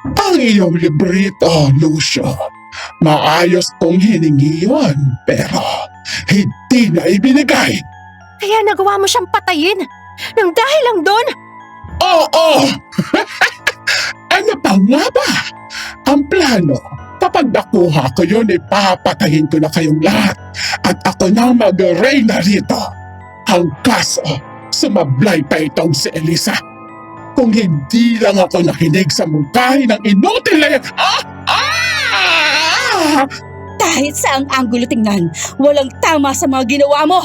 Ang iyong librito, Lucio. Maayos kong hiningi yun, pero hindi na ibinigay. Kaya nagawa mo siyang patayin nang dahil lang doon? Oo! Ano pa nga ba? Ang plano, kapag nakuha ko yun, ipapatayin ko na kayong lahat at ako na mag-reyna rito. Ang kaso, sumablay pa itong si Elisa. Kung hindi lang ako nakinig sa mungkahi ng inutil na yan. Kahit sa ang anggulo tingnan, walang tama sa mga ginawa mo.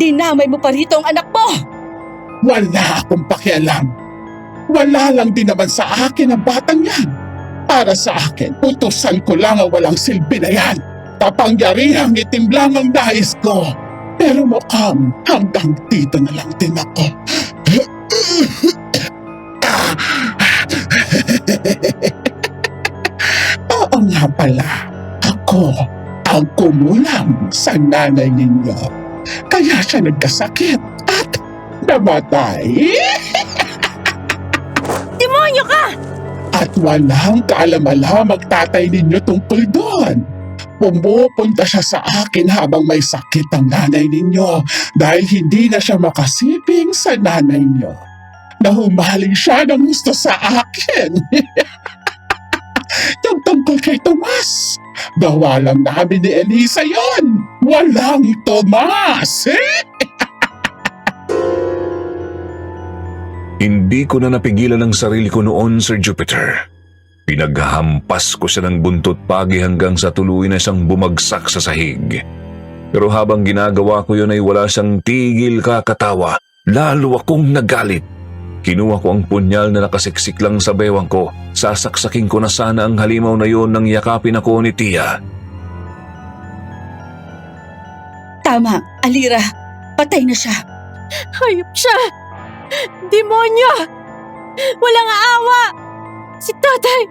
Dinamay mo pa rito ang anak mo. Wala akong pakialam. Wala lang din naman sa akin ang batang yan. Para sa akin, utusan ko lang ang walang silbi na yan. Kapangyarihang itim lang ang nais ko. Pero mukhang hanggang dito na lang din ako. Oo nga pala, ako ang kumulam sa nanay ninyo. Kaya siya nagkasakit at namatay. Demonyo ka! At walang kaalam-alam ang tatay ninyo tungkol doon. Pumupunta siya sa akin habang may sakit ang nanay ninyo dahil hindi na siya makasiping sa nanay niyo. Nahumaling siya ng gusto sa akin. Yung tungkol kay Tomas, gawa lang namin ni Elisa yon. Walang Tomas. Hindi ko na napigilan ang sarili ko noon, Sir Jupiter. Pinaghampas ko siya ng buntot pagi hanggang sa tuluyan na siyang bumagsak sa sahig. Pero habang ginagawa ko yun ay wala siyang tigil kakatawa. Lalo akong nagalit. Kinuha ko ang punyal na nakasiksik lang sa bewang ko. Sasaksakin ko na sana ang halimaw na yun nang yakapin ako ni Tia. Tama, Alira. Patay na siya. Hayop siya! Demonyo! Walang aawa! Si tatay!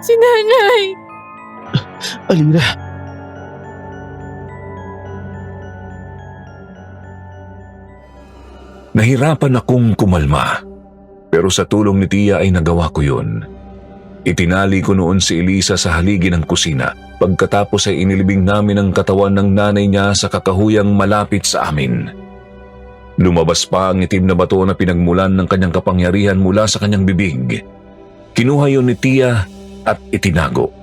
Si nanay! Alira, Nahirapan akong kumalma. Pero sa tulong ni Tia ay nagawa ko yun. Itinali ko noon si Elisa sa haligi ng kusina. Pagkatapos ay inilibing namin ang katawan ng nanay niya sa kakahuyang malapit sa amin. Lumabas pa ang itim na bato na pinagmulan ng kanyang kapangyarihan mula sa kanyang bibig. Kinuha yun ni Tia at itinago.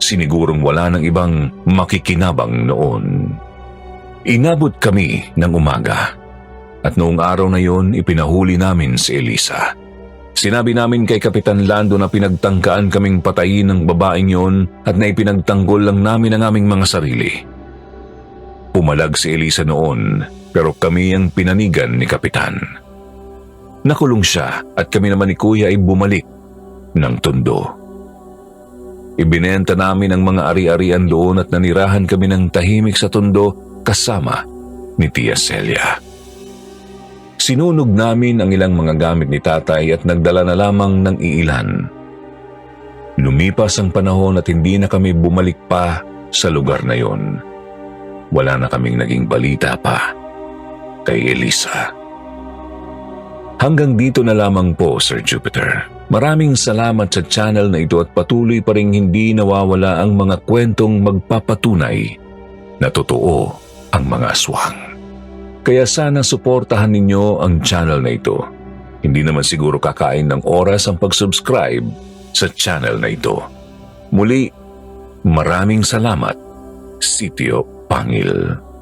Sinigurong wala ng ibang makikinabang noon. Inabot kami ng umaga. At noong araw na yon, ipinahuli namin si Elisa. Sinabi namin kay Kapitan Lando na pinagtangkaan kaming patayin ng babaeng yon at na ipinagtanggol lang namin ang aming mga sarili. Pumalag si Elisa noon, pero kami ang pinanigan ni Kapitan. Nakulong siya at kami naman ni Kuya ay bumalik ng Tondo. Ibinenta namin ang mga ari-arian doon at nanirahan kami ng tahimik sa Tondo kasama ni Tia Celia. Sinunog namin ang ilang mga gamit ni tatay at nagdala na lamang ng iilan. Lumipas ang panahon at hindi na kami bumalik pa sa lugar na yon. Wala na kaming naging balita pa kay Elisa. Hanggang dito na lamang po, Sir Jupiter. Maraming salamat sa channel na ito at patuloy pa rin hindi nawawala ang mga kwentong magpapatunay na totoo ang mga aswang. Kaya sana suportahan ninyo ang channel na ito. Hindi naman siguro kakain ng oras ang pag-subscribe sa channel na ito. Muli, maraming salamat, Sitio Pangil.